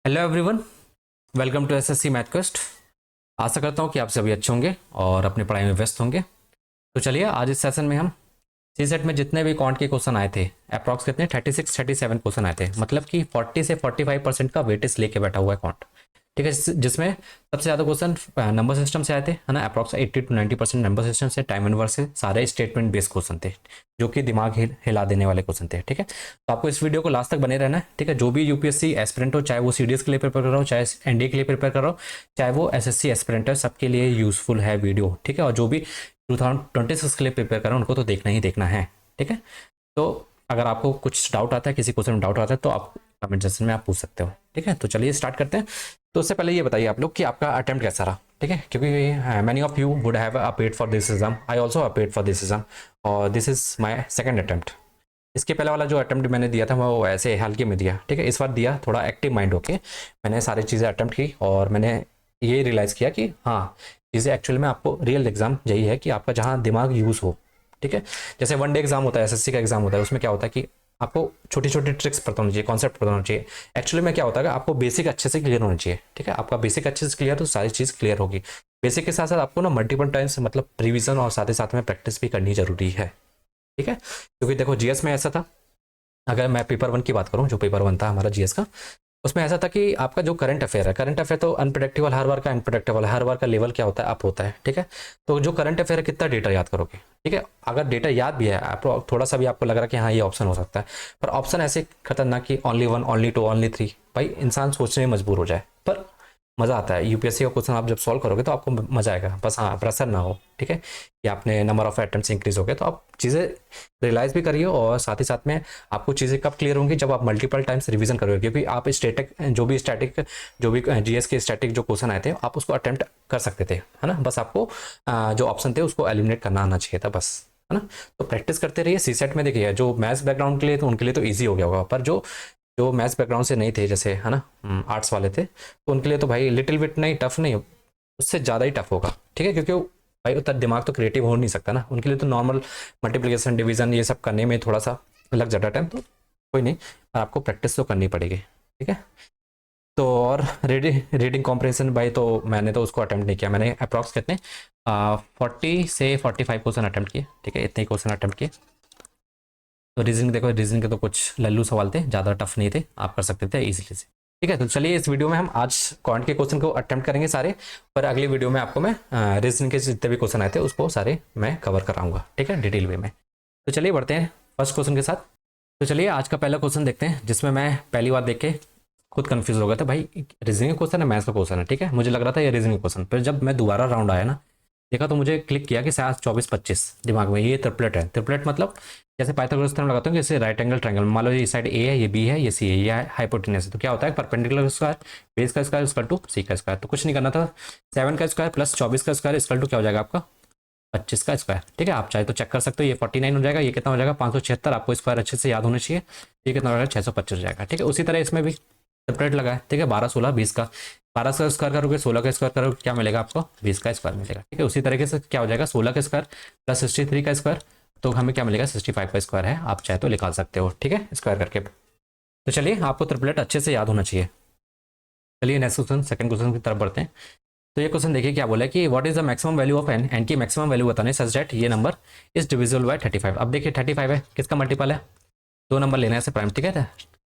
Hello everyone, welcome to SSC math quest. आशा करता हूँ कि आप सभी अच्छे होंगे और अपनी पढ़ाई में व्यस्त होंगे। तो चलिए आज इस सेशन में हम सी सेट में जितने भी क्वांट के क्वेश्चन आए थे, अप्रॉक्स कितने 36-37 क्वेश्चन आए थे, मतलब कि 40 से 45% का वेटेज लेके बैठा हुआ है क्वांट। ठीक है, जिसमें सबसे ज़्यादा क्वेश्चन नंबर सिस्टम से आए थे, है ना। अप्रॉक्स 80 to 90% नंबर सिस्टम से, टाइम इनवर्स से, सारे स्टेटमेंट बेस्ड क्वेश्चन थे जो कि दिमाग हिला देने वाले क्वेश्चन थे। ठीक है, तो आपको इस वीडियो को लास्ट तक बने रहना है। ठीक है, जो भी यूपीएससी एस्पिरेंट हो, चाहे वो सीडीएस के लिए प्रिपेयर कर रहा हो, चाहे एनडीए के लिए प्रिपेयर कर रहा हो, चाहे वो एसएससी एस्पिरेंट है, सबके लिए यूजफुल है वीडियो। ठीक है, और जो भी 2026 के लिए प्रिपेयर कर रहा है उनको तो देखना ही देखना है। ठीक है, तो अगर आपको कुछ डाउट आता है, किसी क्वेश्चन में डाउट आता है, तो आप कमेंट सेक्शन में आप पूछ सकते हो। ठीक है, तो चलिए स्टार्ट करते हैं। तो उससे पहले ये बताइए आप लोग कि आपका अटेम्प्ट कैसा रहा। ठीक है, क्योंकि many of you would have appeared for this exam, I also appeared for this exam, और this is my second attempt. इसके पहले वाला जो अटेम्प्ट मैंने दिया था वो ऐसे हल्के में दिया। ठीक है, इस बार दिया थोड़ा एक्टिव माइंड होके, मैंने सारी चीज़ें अटेम्प्ट की और मैंने ये रियलाइज़ किया कि हाँ, चीज़ें एक्चुअल में आपको रियल एग्जाम यही है कि आपका जहाँ दिमाग यूज़ हो। ठीक है, जैसे वन डे एग्जाम होता है, एसएससी का एग्जाम होता है, उसमें क्या होता है कि आपको छोटी छोटी ट्रिक्स पता होनी चाहिए, कॉन्सेप्ट पता होना चाहिए। एक्चुअली में क्या होता है कि आपको बेसिक अच्छे से क्लियर होना चाहिए। ठीक है, आपका बेसिक अच्छे से क्लियर तो सारी चीज़ क्लियर होगी। बेसिक के साथ साथ आपको ना मल्टीपल टाइम्स मतलब रिवीजन और साथ ही साथ में प्रैक्टिस भी करनी जरूरी है। ठीक है, क्योंकि देखो जीएस में ऐसा था, अगर मैं पेपर वन की बात करूं, जो पेपर वन था हमारा जीएस का, उसमें ऐसा था कि आपका जो करंट अफेयर है, करंट अफेयर तो अनप्रडिक्टेबल, हर बार का अनप्रडिक्टेबल, हर बार का लेवल क्या होता है, अप होता है। ठीक है, तो जो करंट अफेयर है कितना डेटा याद करोगे। ठीक है, अगर डेटा याद भी है, आप थोड़ा सा भी आपको लग रहा है कि हाँ ये ऑप्शन हो सकता है, पर ऑप्शन ऐसे खतरनाक कि only one, only two, only three, भाई इंसान सोचने में मजबूर हो जाए। पर मज़ा आता है यूपीएससी का क्वेश्चन आप जब सॉल्व करोगे तो आपको मज़ा आएगा। बस हाँ, प्रेशर ना हो। ठीक है, कि आपने नंबर ऑफ अटेम्प्ट्स इंक्रीज हो गए, तो आप चीज़ें रियलाइज़ भी करिए और साथ ही साथ में आपको चीज़ें कब क्लियर होंगी, जब आप मल्टीपल टाइम्स रिवीजन करोगे। क्योंकि आप स्टैटिक जो भी जीएस के स्टैटिक जो क्वेश्चन आए थे आप उसको अटेम्प्ट कर सकते थे, है ना। बस आपको जो ऑप्शन थे उसको एलिमिनेट करना आना चाहिए था, बस, है ना। तो प्रैक्टिस करते रहिए। सी सेट में देखिए, जो मैथ्स बैकग्राउंड के लिए तो उनके लिए तो ईजी हो गया होगा, पर जो जो मैथ्स बैकग्राउंड से नहीं थे, जैसे है ना आर्ट्स वाले थे, तो उनके लिए तो भाई लिटिल बिट नहीं, टफ नहीं, उससे ज़्यादा ही टफ होगा। ठीक है, क्योंकि भाई उतना दिमाग तो क्रिएटिव हो नहीं सकता ना, उनके लिए तो नॉर्मल मल्टीप्लिकेशन डिवीजन ये सब करने में थोड़ा सा लग जाता टाइम, तो कोई नहीं, आपको प्रैक्टिस तो करनी पड़ेगी। ठीक है, तो और रीडिंग कॉम्प्रिहेंशन भाई, तो मैंने तो उसको अटेम्प्ट नहीं किया। मैंने अप्रॉक्स कितने 40 से 45 क्वेश्चन अटेम्प्ट किए। ठीक है, इतने क्वेश्चन अटेम्प्ट किए। तो रीजनिंग देखो, रीजनिंग के तो कुछ लल्लू सवाल थे, ज़्यादा टफ नहीं थे, आप कर सकते थे इजीली से। ठीक है, तो चलिए इस वीडियो में हम आज क्वांट के क्वेश्चन को अटेम्प्ट करेंगे सारे, पर अगली वीडियो में आपको मैं रीजनिंग के जितने भी क्वेश्चन आए थे उसको सारे मैं कवर कराऊंगा। ठीक है, डिटेल वे में। तो चलिए बढ़ते हैं फर्स्ट क्वेश्चन के साथ। तो चलिए आज का पहला क्वेश्चन देखते हैं, जिसमें मैं पहली बार देख के खुद कंफ्यूज हो गया था, भाई रीजनिंग क्वेश्चन है, मैथ्स का क्वेश्चन है। ठीक है, मुझे लग रहा था ये रीजनिंग क्वेश्चन, फिर जब मैं दोबारा राउंड आया ना, देखा तो मुझे क्लिक किया कि 7, 24, 25 दिमाग में ये ट्रिपलेट है। ट्रिपलेट मतलब जैसे पाइथागोरस थ्योरम लगाता हूँ, जैसे राइट एंगल ट्रायंगल, मान लो ये साइड ए है, ये बी है, ये सी है, ये हाइपोटेन्यूस है, तो क्या होता है परपेंडिकुलर स्क्वायर, बेस का स्क्वायर इक्वल टू सी का स्क्वायर। तो कुछ नहीं करना था, 7 का स्क्वायर प्लस 24 का स्क्वायर इक्वल टू क्या हो जाएगा आपका 25 का स्क्वायर। ठीक है, आप चाहे तो चेक कर सकते हो, ये 49 हो जाएगा, ये कितना हो जाएगा 576, आपको स्क्वायर अच्छे से याद होना चाहिए, ये कितना हो जाएगा 625 हो जाएगा। ठीक है, उसी तरह इसमें भी सेपरेट लगा है। ठीक है, 12, 16, 20 का, 12 का स्क्वायर करोगे, 16 का स्क्वायर करोगे, क्या मिलेगा आपको 20 का स्क्वायर मिलेगा। ठीक है, उसी तरीके से क्या हो जाएगा 16 का स्क्वायर प्लस 63 का स्क्वायर, तो हमें क्या मिलेगा 65 का स्क्वायर है, आप चाहे तो निकाल सकते हो। ठीक है, स्क्वायर करके। तो चलिए, आपको ट्रिपलेट अच्छे से याद होना चाहिए। चलिए नेक्स्ट क्वेश्चन, सेकंड क्वेश्चन की तरफ बढ़ते हैं। तो ये क्वेश्चन देखिए क्या बोला है कि what is the maximum value of N, N की मैक्सिमम वैल्यू बताने सच दैट ये नंबर इज डिविजिबल बाय 35। अब देखिए 35 है, किसका मल्टीपल है, दो नंबर लेना है ऐसे प्राइम। ठीक है,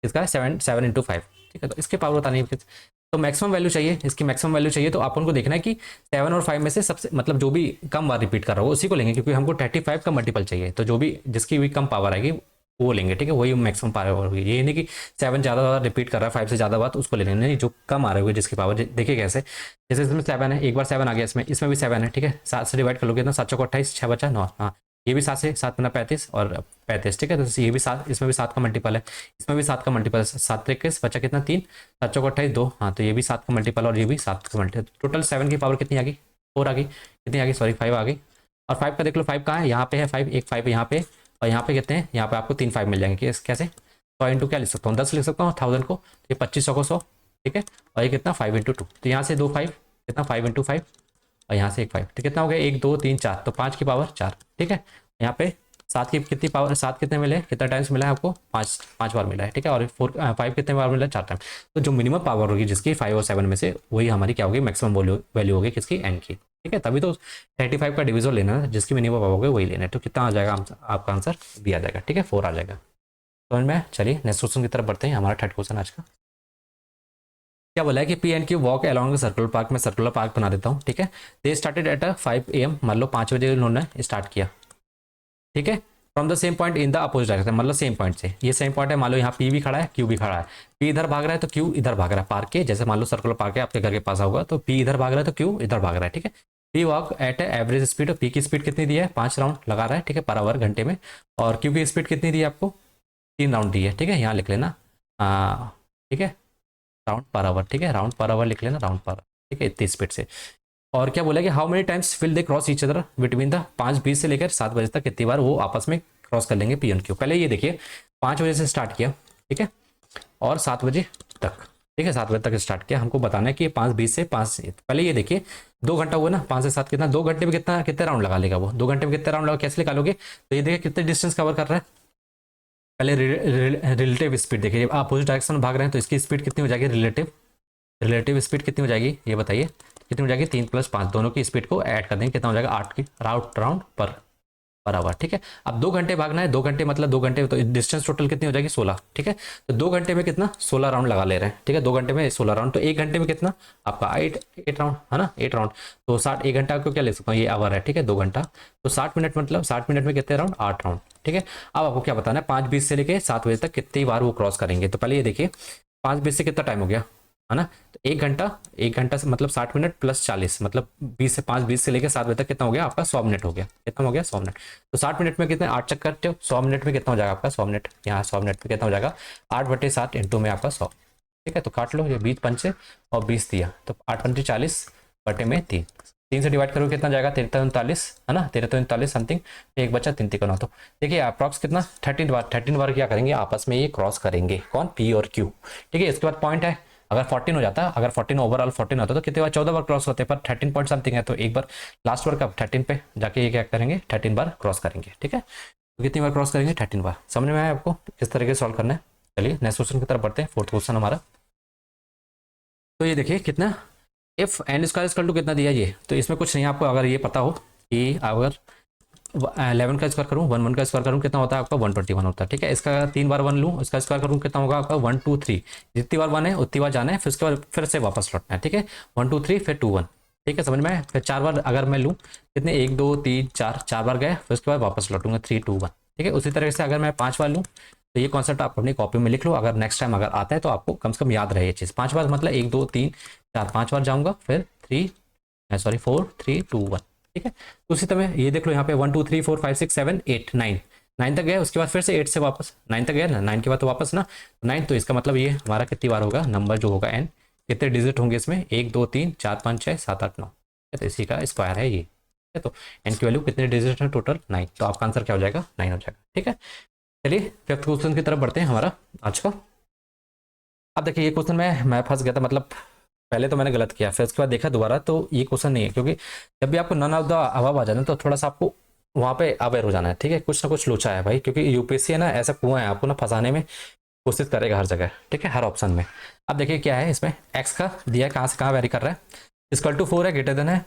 इसका 7 इंटू 5। ठीक है, तो इसके पावर बतानी है, तो मैक्सिमम वैल्यू चाहिए, इसकी मैक्सिमम वैल्यू चाहिए, तो अपन को देखना है कि 7 और 5 में से सबसे मतलब जो भी कम बार रिपीट कर रहा हो उसी को लेंगे, क्योंकि हमको 35 का मल्टीपल चाहिए, तो जो भी जिसकी भी कम पावर आएगी वो लेंगे। ठीक है, वही मैक्सिमम पावर होगी, ये नहीं कि 7 ज़्यादा बार रिपीट कर रहा है 5 से ज़्यादा बात उसको ले लेंगे, नहीं, जो कम आ रही होगी जिसकी पावर। देखिए कैसे, जैसे इसमें 7 है, एक बार 7 आ गया, इसमें भी 7 है। ठीक है, 7 से डिवाइड कर लोगे ना, 7 चौको 28, 6 बचा 9, हाँ, ये भी 7 से, 7 बना 35 और 35। ठीक है, तो ये भी 7, इसमें भी 7 का मल्टीपल है, इसमें भी 7 का मल्टीपल है, 7 21 बचा कितना 3, 7 चौको 28 2, हाँ, तो ये भी 7 का मल्टीपल और ये भी 7 का मल्टीपल, टोटल 7 की पावर कितनी आ गई 4 आ गई, कितनी आ गई सॉरी 5 आ गई। और 5 का देख लो, 5 कहाँ है, यहाँ पे है 5, एक 5 यहाँ पे, और यहाँ पे कितने हैं, यहाँ पे आपको 3 5 मिल जाएंगे। कैसे 100 इंटू क्या लिख सकता हूँ 10 लिख सकता हूँ 1000 को, ये 2500 को 100। ठीक है, और ये कितना 5 इंटू 2, तो यहाँ से 2 5 कितना 5 इंटू 5, और यहाँ से एक 5, तो कितना हो गया 1 2 3 4, तो 5 की पावर 4। ठीक है, यहाँ पे 7 की कितनी पावर, 7 कितने मिले, कितना टाइम्स मिला है आपको, 5 बार मिला है, ठीक है। और 5 कितने बार मिला है, 4 टाइम। तो जो मिनिमम पावर होगी जिसकी 5 और 7 में से, वही हमारी क्या होगी, मैक्सिमम वैल्यू होगी किसकी, एन की, ठीक है। तभी तो 35 का डिविजन लेना है, जिसकी मिनिमम पावर होगी वही लेना है। तो कितना आ जाएगा आपका आंसर, बी आ जाएगा, ठीक है, 4 आ जाएगा। समझ में। चलिए नेक्स्ट क्वेश्चन की तरफ बढ़ते हैं, हमारा थर्ड क्वेश्चन आज का। क्या बोला है कि P and Q walk along circular park, में सर्कुलर पार्क बना देता हूँ, ठीक है। दे स्टार्टेड एट 5 AM, मान लो 5 बजे उन्होंने स्टार्ट किया, ठीक है। From the same point in the opposite direction, मतलब सेम पॉइंट से, ये सेम पॉइंट है, मान लो यहाँ पी भी खड़ा है, क्यू भी खड़ा है। पी इधर भाग रहा है तो क्यू इधर भाग रहा है पार्क के, जैसे मान लो सर्कुलर पार्क है आपके घर के पास होगा, तो पी इधर भाग रहा है तो क्यू इधर भाग रहा है, ठीक है। P walk at average speed, P की स्पीड कितनी दी है, 5 राउंड लगा रहा है, ठीक है, पर आवर, घंटे में। और क्यू की स्पीड कितनी दी है आपको, 3 राउंड दी है, ठीक है। यहाँ लिख लेना, ठीक है, राउंड पर आवर, ठीक है, राउंड पर आवर लिख लेना, राउंड पर, ठीक है, इतनी स्पीड से। और क्या बोला कि how many times will they cross each other between the 5:20 से लेकर 7 बजे तक, कितनी बार वो आपस में क्रॉस कर लेंगे पी एंड क्यू। पहले ये देखिए 5 बजे से स्टार्ट किया, ठीक है, और 7 बजे तक, ठीक है, 7 बजे तक स्टार्ट किया। हमको बताना है कि 5:20 से 5, पहले ये देखिए 2 घंटा हुआ ना, 5 से 7 कितना, 2 घंटे में कितने राउंड लगा लेगा वो, 2 घंटे में कितने राउंड लगा, कैसे निकालोगे। तो ये देखिए कितने डिस्टेंस कवर कर रहा है। पहले रिलेटिव स्पीड देखिए, आप अपोजिट डायरेक्शन में भाग रहे हैं तो इसकी स्पीड कितनी हो जाएगी, रिलेटिव स्पीड कितनी हो जाएगी, ये बताइए कितनी हो जाएगी, 3 + 5, दोनों की स्पीड को ऐड कर देंगे, कितना हो जाएगा, 8 की राउंड पर आवर, ठीक है। अब 2 घंटे भागना है, 2 घंटे मतलब 2 घंटे, तो डिस्टेंस टोटल कितनी हो जाएगी, 16, ठीक है। तो 2 घंटे में कितना, 16 राउंड लगा ले रहे हैं, ठीक है, 2 घंटे में 16 राउंड, तो 1 घंटे में कितना आपका 8 राउंड है ना, 8 राउंड। तो 60, 1 घंटा को क्या ले सकता हूँ, ये आवर है, ठीक है, 2 घंटा, तो 60 मिनट, मतलब 60 मिनट में कितने राउंड, 8 राउंड, ठीक है। अब आपको क्या बताना है, 5:20 से लेके 7 बजे तक कितनी बार वो क्रॉस करेंगे। तो पहले ये देखिए 5:20 से कितना टाइम हो गया, है ना, तो 1 घंटा से मतलब 60 मिनट + 40, मतलब 5:20 से लेकर 7 बजे तक कितना हो गया आपका, 100 मिनट हो गया, कितना हो गया, 100 मिनट। तो 60 मिनट में कितने 8 चक्कर करते हो, 100 मिनट में कितना हो जाएगा आपका, 100 मिनट, यहाँ 100 मिनट में कितना हो जाएगा, 8/7 इंटू में आपका 100, ठीक है। तो काट लो, ये 20 पंचे और 20 दिया, तो 8 पंचे 40 बटे में 3, 3 से डिवाइड करो कितना जाएगा, 13 है ना, 13 समथिंग, एक बच्चा 3 3 तो देखिए अप्रॉक्स कितना 13 बार क्या करेंगे, आपस में ये क्रॉस करेंगे, कौन, पी और क्यू, ठीक है। इसके बाद पॉइंट है, अगर 14 हो जाता, अगर 14 ओवरऑल 14 होता तो कितने बार, 14 बार क्रॉस होते, पर 13 पॉइंट समथिंग है, तो एक बार लास्ट बार कब 13 पे जाके ये क्या करेंगे, 13 बार क्रॉस करेंगे, ठीक है। तो कितनी बार क्रॉस करेंगे, 13 बार। समझ में आया आपको किस तरीके से सॉल्व करना है। चलिए नेक्स्ट क्वेश्चन की तरफ बढ़ते हैं, 4th क्वेश्चन हमारा। तो ये देखिए कितना, if N square equal to कितना दिया ये, तो इसमें कुछ नहीं, आपको अगर ये पता हो कि अगर 11 का स्क्वायर करूँ, 1 का स्क्वायर करूँ, कितना होता है आपका 121 होता है, ठीक है। इसका 3 बार 1 लूँ, इसका स्क्वायर करूँ, कितना होगा आपका 1 2 3, जितनी बार 1 है उतनी बार जाना है, फिर उसके बाद फिर से वापस लौटना है, ठीक है। 1 2 3 फिर 2 1, ठीक है, समझ में आया। फिर 4 बार अगर मैं लूँ, कितने 1 2 3 4 बार गए, फिर उसके बाद वापस लौटूंगा 3 2 1, ठीक है। उसी तरह से अगर मैं 5 बार लूँ, तो ये कॉन्सेप्ट आप अपनी कॉपी में लिख लो, अगर नेक्स्ट टाइम अगर आता है तो आपको कम से कम याद रहे ये चीज़। 5 बार मतलब 1 2 3 4 5 बार जाऊँगा, फिर 4 3 2 1, ठीक है। तो उसी तरह ये देख लो यहाँ पे 1 2 3 4 5 6 7 8 9 तक गए, उसके बाद फिर से 8 से वापस 9 तक गए ना, 9 के बाद तो वापस ना 9, तो इसका मतलब ये हमारा कितनी बार होगा, नंबर जो होगा एन, कितने डिजिट होंगे इसमें, 1 2 3 4 5 6 7 8 9, तो इसी का स्क्वायर है ये, ठीक है। तो एन की वैल्यू कितने डिजिट है टोटल, 9, तो आपका आंसर क्या हो जाएगा, 9 हो जाएगा, ठीक है। चलिए 5th क्वेश्चन की तरफ बढ़ते हैं हमारा आज का। अब देखिए ये क्वेश्चन में मैं फंस गया था, मतलब पहले तो मैंने गलत किया, फिर उसके बाद देखा दोबारा तो ये क्वेश्चन नहीं है, क्योंकि जब भी आपको नन ऑफ द अबव आ जाना तो थोड़ा सा आपको वहाँ पे अवेयर हो जाना है, ठीक है। कुछ ना कुछ लोचा है भाई, क्योंकि यूपीएससी है ना, ऐसा कुआं है, आपको ना फंसाने में कोशिश करेगा हर जगह, ठीक है, हर ऑप्शन में। अब देखिए क्या है इसमें, एक्स का दिया है, कहाँ से कहाँ वेरी कर रहा है, इक्वल टू 4 है, ग्रेटर देन है,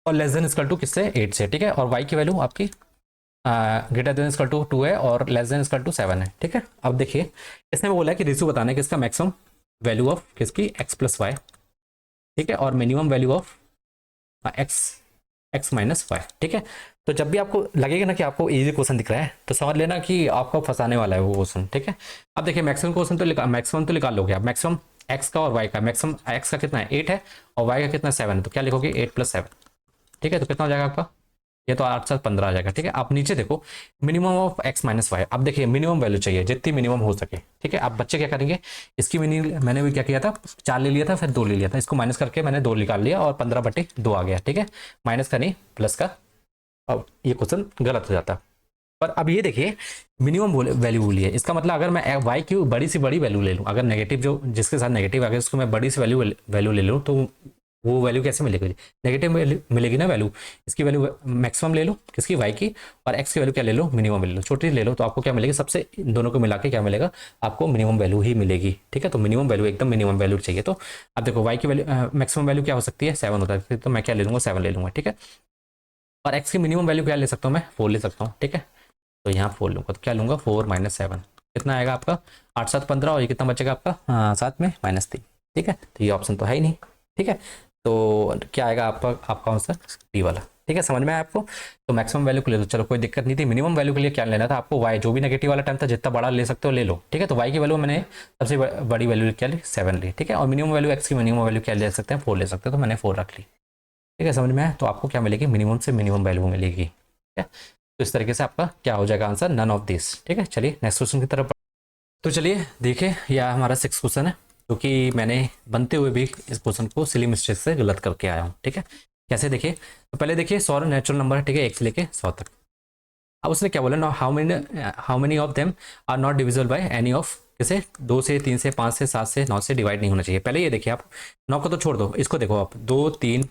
और लेस देन इक्वल टू किससे, 8 से, ठीक है। और वाई की वैल्यू आपकी ग्रेटर देन इक्वल टू 2 है, और लेस देन इक्वल टू 7 है, ठीक है। अब देखिए इसने बोला है कि रेशियो बताना है किसका, मैक्सिमम वैल्यू ऑफ किसकी, एक्स प्लस वाई, ठीक है, और minimum value of X minus Y, ठीक है। तो जब भी आपको लगेगा ना कि आपको इजी क्वेश्चन दिख रहा है, तो समझ लेना कि आपको फंसाने वाला है वो क्वेश्चन, ठीक है। अब देखिए मैक्सिमम क्वेश्चन तो मैक्सिमम तो निकाल लोगे आप, मैक्सिमम एक्स का और वाई का, मैक्सिमम एक्स का कितना है 8 है, और वाई का कितना 7 है, तो क्या लिखोगे 8 + 7, ठीक है। तो कितना हो जाएगा आपका, ये तो 8 7 15 आ जाएगा, ठीक है। आप नीचे देखो minimum of X minus Y, अब देखिए मिनिमम वैल्यू चाहिए जितनी मिनिमम हो सके, ठीक है। अब बच्चे क्या करेंगे, इसकी मैंने भी क्या किया था, 4 ले लिया था, फिर 2 ले लिया था, इसको माइनस करके मैंने 2 निकाल लिया, और 15/2 आ गया, ठीक है। माइनस का नहीं प्लस का, अब ये क्वेश्चन गलत हो जाता। पर अब ये देखिए मिनिमम वैल्यू बोली है, इसका मतलब अगर मैं वाई की बड़ी से बड़ी वैल्यू ले लूँ, अगर नेगेटिव जो जिसके साथ नेगेटिव अगर इसको मैं बड़ी से वैल्यू ले लूँ, तो वो वैल्यू कैसे मिलेगी, नेगेटिव मिलेगी ना वैल्यू। इसकी वैल्यू मैक्सिमम ले लो किसकी, वाई की, और एक्स की वैल्यू क्या ले लो, मिनिमम ले लो, छोटी ले लो, तो आपको क्या मिलेगी, सबसे इन दोनों को मिला के क्या मिलेगा, आपको मिनिमम वैल्यू ही मिलेगी। ठीक है, तो मिनिमम वैल्यू, एकदम मिनिमम वैल्यू चाहिए। तो अब देखो वाई की वैल्यू मैक्सिमम वैल्यू क्या हो सकती है, 7 होता है, फिर तो मैं क्या ले लूँगा, 7 ले लूँगा। ठीक है, और एक्स की मिनिमम वैल्यू क्या ले सकता हूँ मैं, 4 ले सकता हूँ। ठीक है, तो यहाँ 4 लूँगा, तो क्या लूँगा, 4 - 7 कितना आएगा आपका, 8 7 15, और ये कितना बचेगा आपका, हाँ 7 में -3। ठीक है, तो ये ऑप्शन तो है ही नहीं। ठीक है, तो क्या आएगा आपका आंसर, डी वाला। ठीक है, समझ में आया आपको। तो मैक्सिमम वैल्यू को ले लो, चलो कोई दिक्कत नहीं थी। मिनिमम वैल्यू के लिए क्या लेना था आपको, वाई, जो भी नेगेटिव वाला टर्म था जितना बड़ा ले सकते हो ले लो। ठीक है, तो वाई की वैल्यू मैंने सबसे बड़ी वैल्यू क्या ली, 7 ली। ठीक है, और मिनिमम वैल्यू एक्स की मिनिमम वैल्यू क्या ले सकते हैं, 4 ले सकते हैं, तो मैंने 4 रख ली। ठीक है, समझ में आया। तो आपको क्या मिलेगी, मिनिमम से मिनिमम वैल्यू मिलेगी। ठीक है, तो इस तरीके से आपका क्या हो जाएगा आंसर, नन ऑफ दिस। ठीक है, चलिए नेक्स्ट क्वेश्चन की तरफ। तो चलिए देखिए, यह हमारा 6 क्वेश्चन है, क्योंकि मैंने बनते हुए भी इस क्वेश्चन को सिली मिस्टेक से गलत करके आया हूँ। ठीक है, कैसे देखिए, तो पहले देखिए 100 नेचुरल नंबर है। ठीक है, 1 से लेके 100 तक। अब उसने क्या बोला, how many of them are not divisible by any of, जैसे 2 से 3 से 5 से 7 से 9 से डिवाइड नहीं होना चाहिए। पहले ये देखिए, आप 9 को तो छोड़ दो, इसको देखो आप, 2 3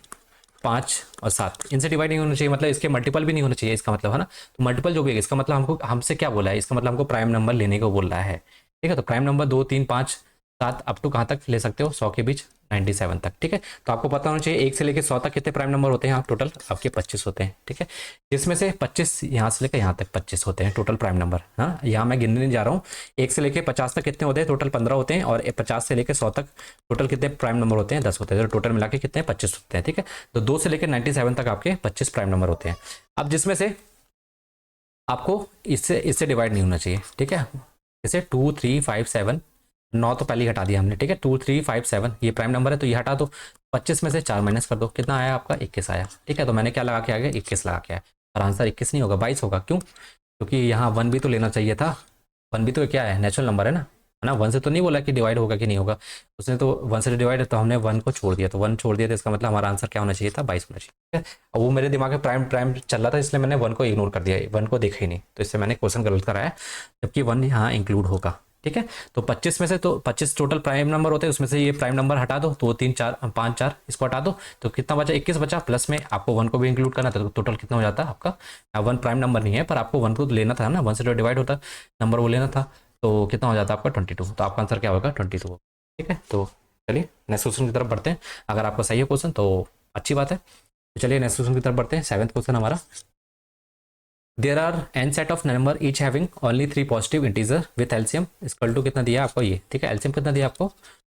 5 और 7 इनसे डिवाइड नहीं होना चाहिए, मतलब इसके मल्टीपल भी नहीं होना चाहिए, इसका मतलब है ना। तो मल्टीपल जो भी है, इसका मतलब हमको हमसे क्या बोला है, इसका मतलब हमको प्राइम नंबर लेने को बोल रहा है। ठीक है, तो प्राइम नंबर 2 3 5 7 अप टू कहाँ तक ले सकते हो, 100 के बीच 97 तक। ठीक है, तो आपको पता होना चाहिए 1 से लेकर 100 तक कितने प्राइम नंबर होते हैं, टोटल आपके 25 होते हैं। ठीक है, जिसमें से 25 यहाँ से लेकर यहाँ तक 25 होते हैं टोटल प्राइम नंबर। हाँ, यहाँ मैं गिनने नहीं जा रहा हूँ। 1 से लेकर 50 तक कितने होते हैं, टोटल 15 होते हैं, और 50 से लेकर 100 तक टोटल कितने प्राइम नंबर होते हैं, 10 होते हैं। तो टोटल मिला के कितने, 25 होते हैं। ठीक है, तो 2 से लेकर 97 तक आपके 25 प्राइम नंबर होते हैं। अब जिसमें से आपको इससे इससे डिवाइड नहीं होना चाहिए। ठीक है, जैसे 2 3 5 7, 9 तो पहले ही हटा दिया हमने। ठीक है, 2 3 5 7 ये प्राइम नंबर है, तो ये हटा दो, 25 में से 4 माइनस कर दो, कितना आया आपका, 21 आया। ठीक है, तो मैंने क्या लगा के आ गया, 21 लगा के आया, और आंसर 21 नहीं होगा, 22 होगा। क्यों, क्योंकि यहाँ 1 भी तो लेना चाहिए था। 1 भी तो क्या है, नेचुरल नंबर है ना। 1 से तो नहीं बोला कि डिवाइड होगा कि नहीं होगा, उसने तो 1 से डिवाइड है, तो हमने 1 को छोड़ दिया, तो 1 छोड़ दिया, तो इसका मतलब हमारा आंसर क्या होना चाहिए था, 22 होना चाहिए। ठीक है, अब वो मेरे दिमाग में प्राइम प्राइम चल रहा था, इसलिए मैंने 1 को इग्नोर कर दिया, 1 को देखा ही नहीं, तो इससे मैंने क्वेश्चन गलत कराया, जबकि 1 यहाँ इंक्लूड होगा। ठीक है, तो 25 में से, तो 25 टोटल प्राइम नंबर होते हैं, उसमें से ये प्राइम नंबर हटा दो, 2 3 4 5 4 इसको हटा दो, तो कितना बचा, 21 बचा, प्लस में आपको 1 को भी इंक्लूड करना था, तो टोटल कितना हो जाता है आपका, 1 प्राइम नंबर नहीं है, पर आपको 1 को लेना था ना, 1 से डिवाइड होता नंबर वो लेना था, तो कितना हो जाता है आपका 22। तो आपका आंसर क्या होगा, 22 होगा। ठीक है, तो चलिए नेक्स्ट क्वेश्चन की तरफ बढ़ते हैं। अगर आपका सही है क्वेश्चन तो अच्छी बात है। तो चलिए नेक्स्ट क्वेश्चन की तरफ बढ़ते हैं। 7th क्वेश्चन हमारा, there are n set of number each having only 3 positive integer with LCM equal to कितना दिया है आपको ये। ठीक है, एलसीएम कितना दिया आपको,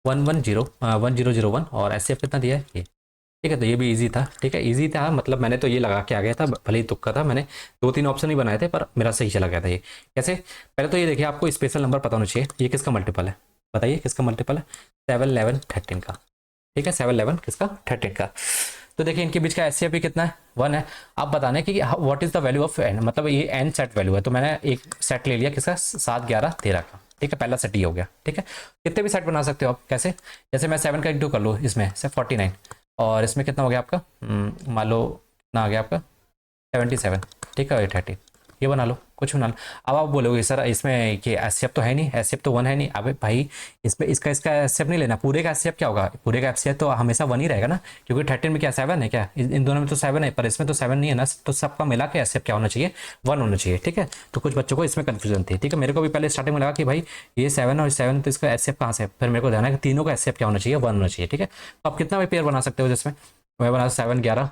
1001 और एचसीएफ कितना दिया है ये। ठीक है, तो ये भी इजी था। ठीक है, इजी था, मतलब मैंने तो ये लगा के आ गया था, भले ही तुक्का था, मैंने 2 3 ऑप्शन ही बनाए थे, पर मेरा सही चला गया था ये। कैसे, पहले तो ये देखिए, आपको स्पेशल नंबर पता होना चाहिए, ये किसका मल्टीपल है, बताइए किसका मल्टीपल है, 7 11 13 का। ठीक है, 7 11 किसका, 13 का। तो देखिए इनके बीच का एच भी कितना है, 1 है। आप बताने कि what is the value of N, मतलब ये एन सेट वैल्यू है, तो मैंने एक सेट ले लिया किसका, 7 11 13 का। ठीक है, पहला सेट ही हो गया। ठीक है, कितने भी सेट बना सकते हो आप, कैसे, जैसे मैं 7 का इंटू कर लो इसमें से 49, और इसमें कितना हो गया आपका, मान लो कितना आ गया आपका 77। ठीक है, 30 ये बना लो, कुछ बना लो। अब आप बोलोगे सर इसमें ये एचसीएफ तो है नहीं, एचसीएफ तो 1 है नहीं। अबे भाई, इसमें इसका एचसीएफ नहीं लेना, पूरे का एचसीएफ क्या होगा, पूरे का एचसीएफ तो हमेशा 1 ही रहेगा ना, क्योंकि 13 में क्या 7 है क्या, इन दोनों में तो 7 है, पर इसमें तो 7 नहीं है ना, तो सबका मिला के एचसीएफ क्या होना चाहिए, 1 होना चाहिए। ठीक है, तो कुछ बच्चों को इसमें कन्फ्यूजन थी। ठीक है, मेरे को भी पहले स्टार्टिंग में लगा कि भाई ये 7 और 7, तो इसका एचसीएफ कहाँ से, फिर मेरे को ध्यान है कि तीनों का एचसीएफ क्या होना चाहिए, 1 होना चाहिए। ठीक है, तो आप कितना भी पेयर बना सकते हो, जिसमें मैं बना 7 11,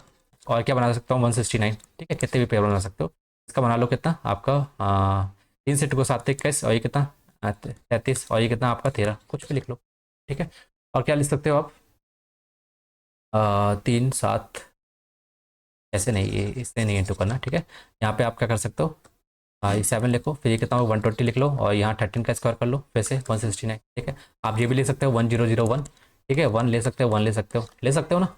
और क्या बना सकता हूँ 169। ठीक है, कितने भी पेयर बना सकते हो। इसका बना लो कितना आपका 3 से 2 को 7 21, और ये कितना 33, और ये कितना आपका 13, कुछ भी लिख लो। ठीक है, और क्या लिख सकते हो आप, 3 7, ऐसे नहीं, ये इससे नहीं इंटू करना। ठीक है, यहाँ पे आप क्या कर सकते हो, ये 7 लिखो, फिर ये कितना हो 120 लिख लो, और यहाँ 13 का स्क्वायर कर लो, फिर से 169। ठीक है, आप ये भी ले सकते हो 1001। ठीक है, 1 ले सकते हो, 1 ले सकते हो ना,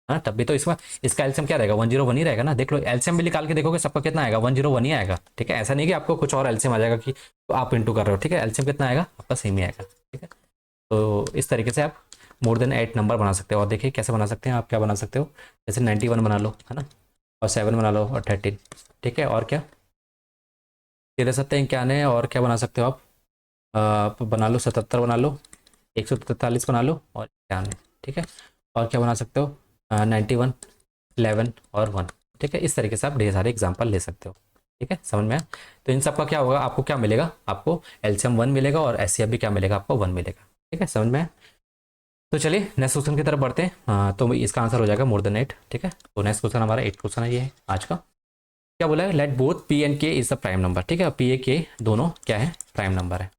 हाँ, तब भी तो इसमें इसका एलसीएम क्या रहेगा, 101 ही रहेगा ना। देख लो एलसीएम भी निकाल के देखोगे, सबका कितना आएगा, 101 ही आएगा। ठीक है, ऐसा नहीं कि आपको कुछ और एलसीएम आ जाएगा कि तो आप इंटू कर रहे हो। ठीक है, एलसीएम कितना आएगा आपका, सेम ही आएगा। ठीक है, तो इस तरीके से आप मोर देन 8 नंबर बना सकते हो। और देखिए कैसे बना सकते हैं आप, क्या बना सकते हो, जैसे 91 बना लो, है ना, और 7 बना लो, और 13। ठीक है, और क्या 13 7 91, और क्या बना सकते हो आप, बना लो 77 बना लो, 143 बना लो, और 91। ठीक है, और क्या बना सकते हो, 91, 11 और 1। ठीक है, इस तरीके से आप ढेर सारे एग्जाम्पल ले सकते हो। ठीक है, समझ में आया? तो इन सब का क्या होगा, आपको क्या मिलेगा, आपको एलसीएम 1 मिलेगा और एचसीएफ भी क्या मिलेगा, आपको 1 मिलेगा। ठीक है, समझ में आया? तो चलिए नेक्स्ट क्वेश्चन की तरफ बढ़ते हैं। तो इसका आंसर हो जाएगा मोर देन 8। ठीक है, तो नेक्स्ट क्वेश्चन हमारा 8 क्वेश्चन है, ये है आज का। क्या बोला है, लेट बोथ पी एंड के इज द प्राइम नंबर। ठीक है, पी ए के दोनों क्या है, प्राइम नंबर है।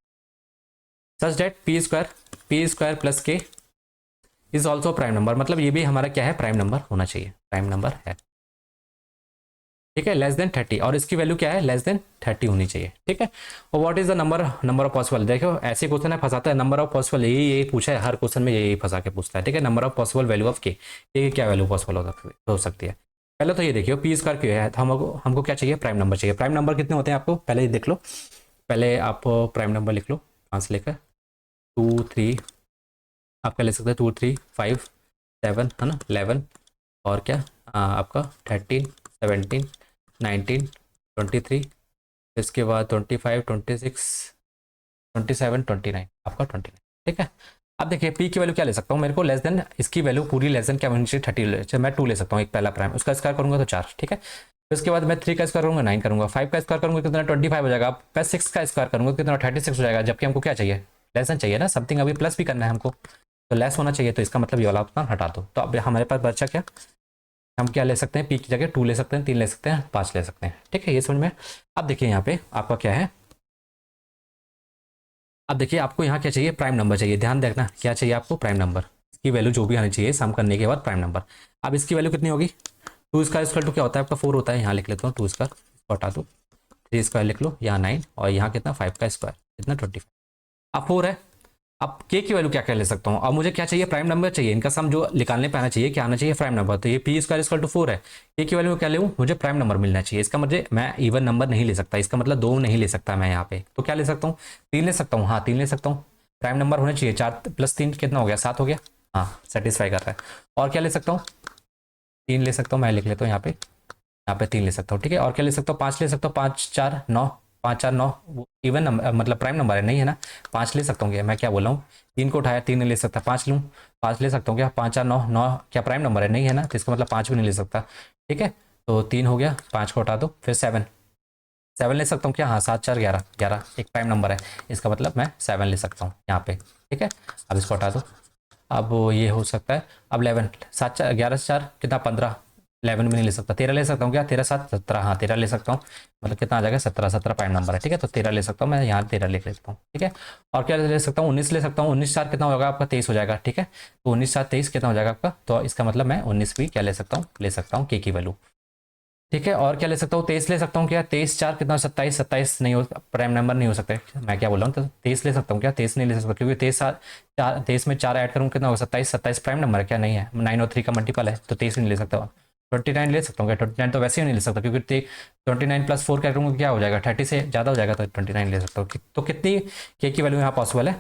सच डेट पी स्क्वायर प्लस के इज ऑल्सो प्राइम नंबर, मतलब ये भी हमारा क्या है, प्राइम नंबर होना चाहिए, प्राइम नंबर है। ठीक है, लेस देन 30, और इसकी वैल्यू क्या है, लेस देन 30 होनी चाहिए। ठीक है, और what is the number of possible. देखो ऐसे क्वेश्चन है फंसाता है, नंबर ऑफ पॉसिबल यही पूछा है हर क्वेश्चन में, यही फंसा के पूछता है। ठीक है, number of possible value of के, ये क्या वैल्यू पॉसिबल हो सकती है। पहले तो ये देखिए पी स्क्वायर क्यों है, तो हमको क्या चाहिए, प्राइम नंबर चाहिए। प्राइम नंबर कितने होते हैं आपको पहले ही देख लो, पहले आप प्राइम नंबर लिख लो 5 लेकर, 2 3, आप क्या ले सकते हैं, 2 3 5 7 है ना, 11 और क्या आपका 13 17 19 23, इसके बाद 25 26 27 29, आपका 29। ठीक है, अब देखिए पी की वैल्यू क्या ले सकता हूँ, मेरे को लेस देन इसकी वैल्यू पूरी लेस देन क्या होनी चाहिए, 30 मैं 2 ले सकता हूँ, एक पहला प्राइम, उसका स्क्वायर करूंगा तो 4। ठीक है, फिर उसके बाद मैं 3 का स्क्वायर करूंगा 9 करूंगा, 5 का स्क्वायर करूंगा कितना 25 हो जाएगा, प्लस 6 का स्क्वायर करूंगा कितना 36 हो जाएगा, जबकि हमको क्या चाहिए, लेस देन चाहिए ना, समथिंग अभी प्लस भी करना है हमको, तो लेस होना चाहिए, तो इसका मतलब ये वाला ऑप्शन हटा दो। तो अब हमारे पास बचा क्या, हम क्या ले सकते हैं, पी की जगह 2 ले सकते हैं, 3 ले सकते हैं, 5 ले सकते हैं। ठीक है, ये समझ में। अब देखिए यहाँ पे आपका क्या है, अब देखिए आपको यहाँ क्या चाहिए, प्राइम नंबर चाहिए, ध्यान देखना क्या चाहिए आपको, प्राइम नंबर की वैल्यू जो भी आनी चाहिए सम करने के बाद प्राइम नंबर। अब इसकी वैल्यू कितनी होगी, 2 स्क्वायर इक्वल टू क्या होता है आपका 4 होता है, यहाँ लिख लेता हूँ 2 स्क्वायर, इसको हटा दो, 3 स्क्वायर लिख लो, यहाँ 9 और यहाँ कितना 5 का स्क्वायर कितना 25। अब 4 है, अब के की वैल्यू क्या क्या ले सकता हूँ, अब मुझे क्या चाहिए, प्राइम नंबर चाहिए, इनका सम जो निकालने पे आना चाहिए क्या आना चाहिए, प्राइम नंबर। तो ये पी स्क्वायर इक्वल टू 4 है, के की वैल्यू क्या ले, मुझे प्राइम नंबर मिलना चाहिए, इसका मुझे मैं इवन नंबर नहीं ले सकता, इसका मतलब 2 नहीं ले सकता मैं यहाँ पे, तो क्या ले सकता हूँ, 3 ले सकता हूँ, हाँ 3 ले सकता हूँ, प्राइम नंबर होने चाहिए, 4 + 3 कितना हो गया, 7 हो गया, हाँ सेटिस्फाई कर रहा है। और क्या ले सकता हूँ, 3 ले सकता हूँ, मैं लिख लेता हूँ यहाँ पे 3 ले सकता हूँ। ठीक है, और क्या ले सकता हूँ, 5 ले सकता हूँ, 5 4 9, 5 4 9 इवन नंबर मतलब प्राइम नंबर है, नहीं है ना, 5 ले सकता हूँ क्या, मैं क्या बोल रहा हूँ, 3 को उठाया 3 नहीं ले सकता, 5 लूँ, 5 ले सकता हूँ क्या, 5 4 9 9 क्या प्राइम नंबर है, नहीं है ना, तो इसका मतलब 5 भी नहीं ले सकता। ठीक है, तो 3 हो गया, 5 को हटा दो, फिर 7 ले सकता हूँ क्या, हाँ 7 4 11 11 एक प्राइम नंबर है, इसका मतलब मैं 7 ले सकता हूँ यहाँ पे। ठीक है, अब इसको हटा दो, अब ये हो सकता है, अब 11 7 4 11 से 4 कितना 15, 11 भी नहीं ले सकता, 13 ले सकता हूँ क्या, 13 7 17, हाँ 13 ले सकता हूँ, मतलब कितना आ जाएगा 17 17 प्राइम नंबर है। ठीक है, तो 13 ले सकता हूँ मैं, यहाँ 13 लिख लेता हूँ। ठीक है, और क्या ले सकता हूँ, 19 ले सकता हूँ, 19 4 कितना होगा आपका 23 हो जाएगा। ठीक है, तो 19 7 23 कितना हो जाएगा आपका, तो इसका मतलब मैं 19 भी क्या ले सकता हूँ के की वैल्यू। ठीक है, और क्या ले सकता हूँ, 23 ले सकता हूँ क्या, 23 4 कितना 27 27 नहीं हो, प्राइम नंबर नहीं हो सकता, मैं क्या बोल रहा हूँ, तो 23 ले सकता हूँ क्या, 23 नहीं ले सकता, क्योंकि 23 में 4 ऐड करूँ कितना होगा 27 27 प्राइम नंबर है क्या, नहीं है, 9 और 3 का मल्टीपल है, तो 23 नहीं ले सकता। 29 ले सकता हूँ क्या, 29 तो वैसे ही नहीं ले सकता, क्योंकि 29 + 4 करूँगा क्या हो जाएगा, 30 से ज़्यादा हो जाएगा, तो 29 ले सकता हूँ। तो कितनी के की वैल्यू यहाँ पॉसिबल है,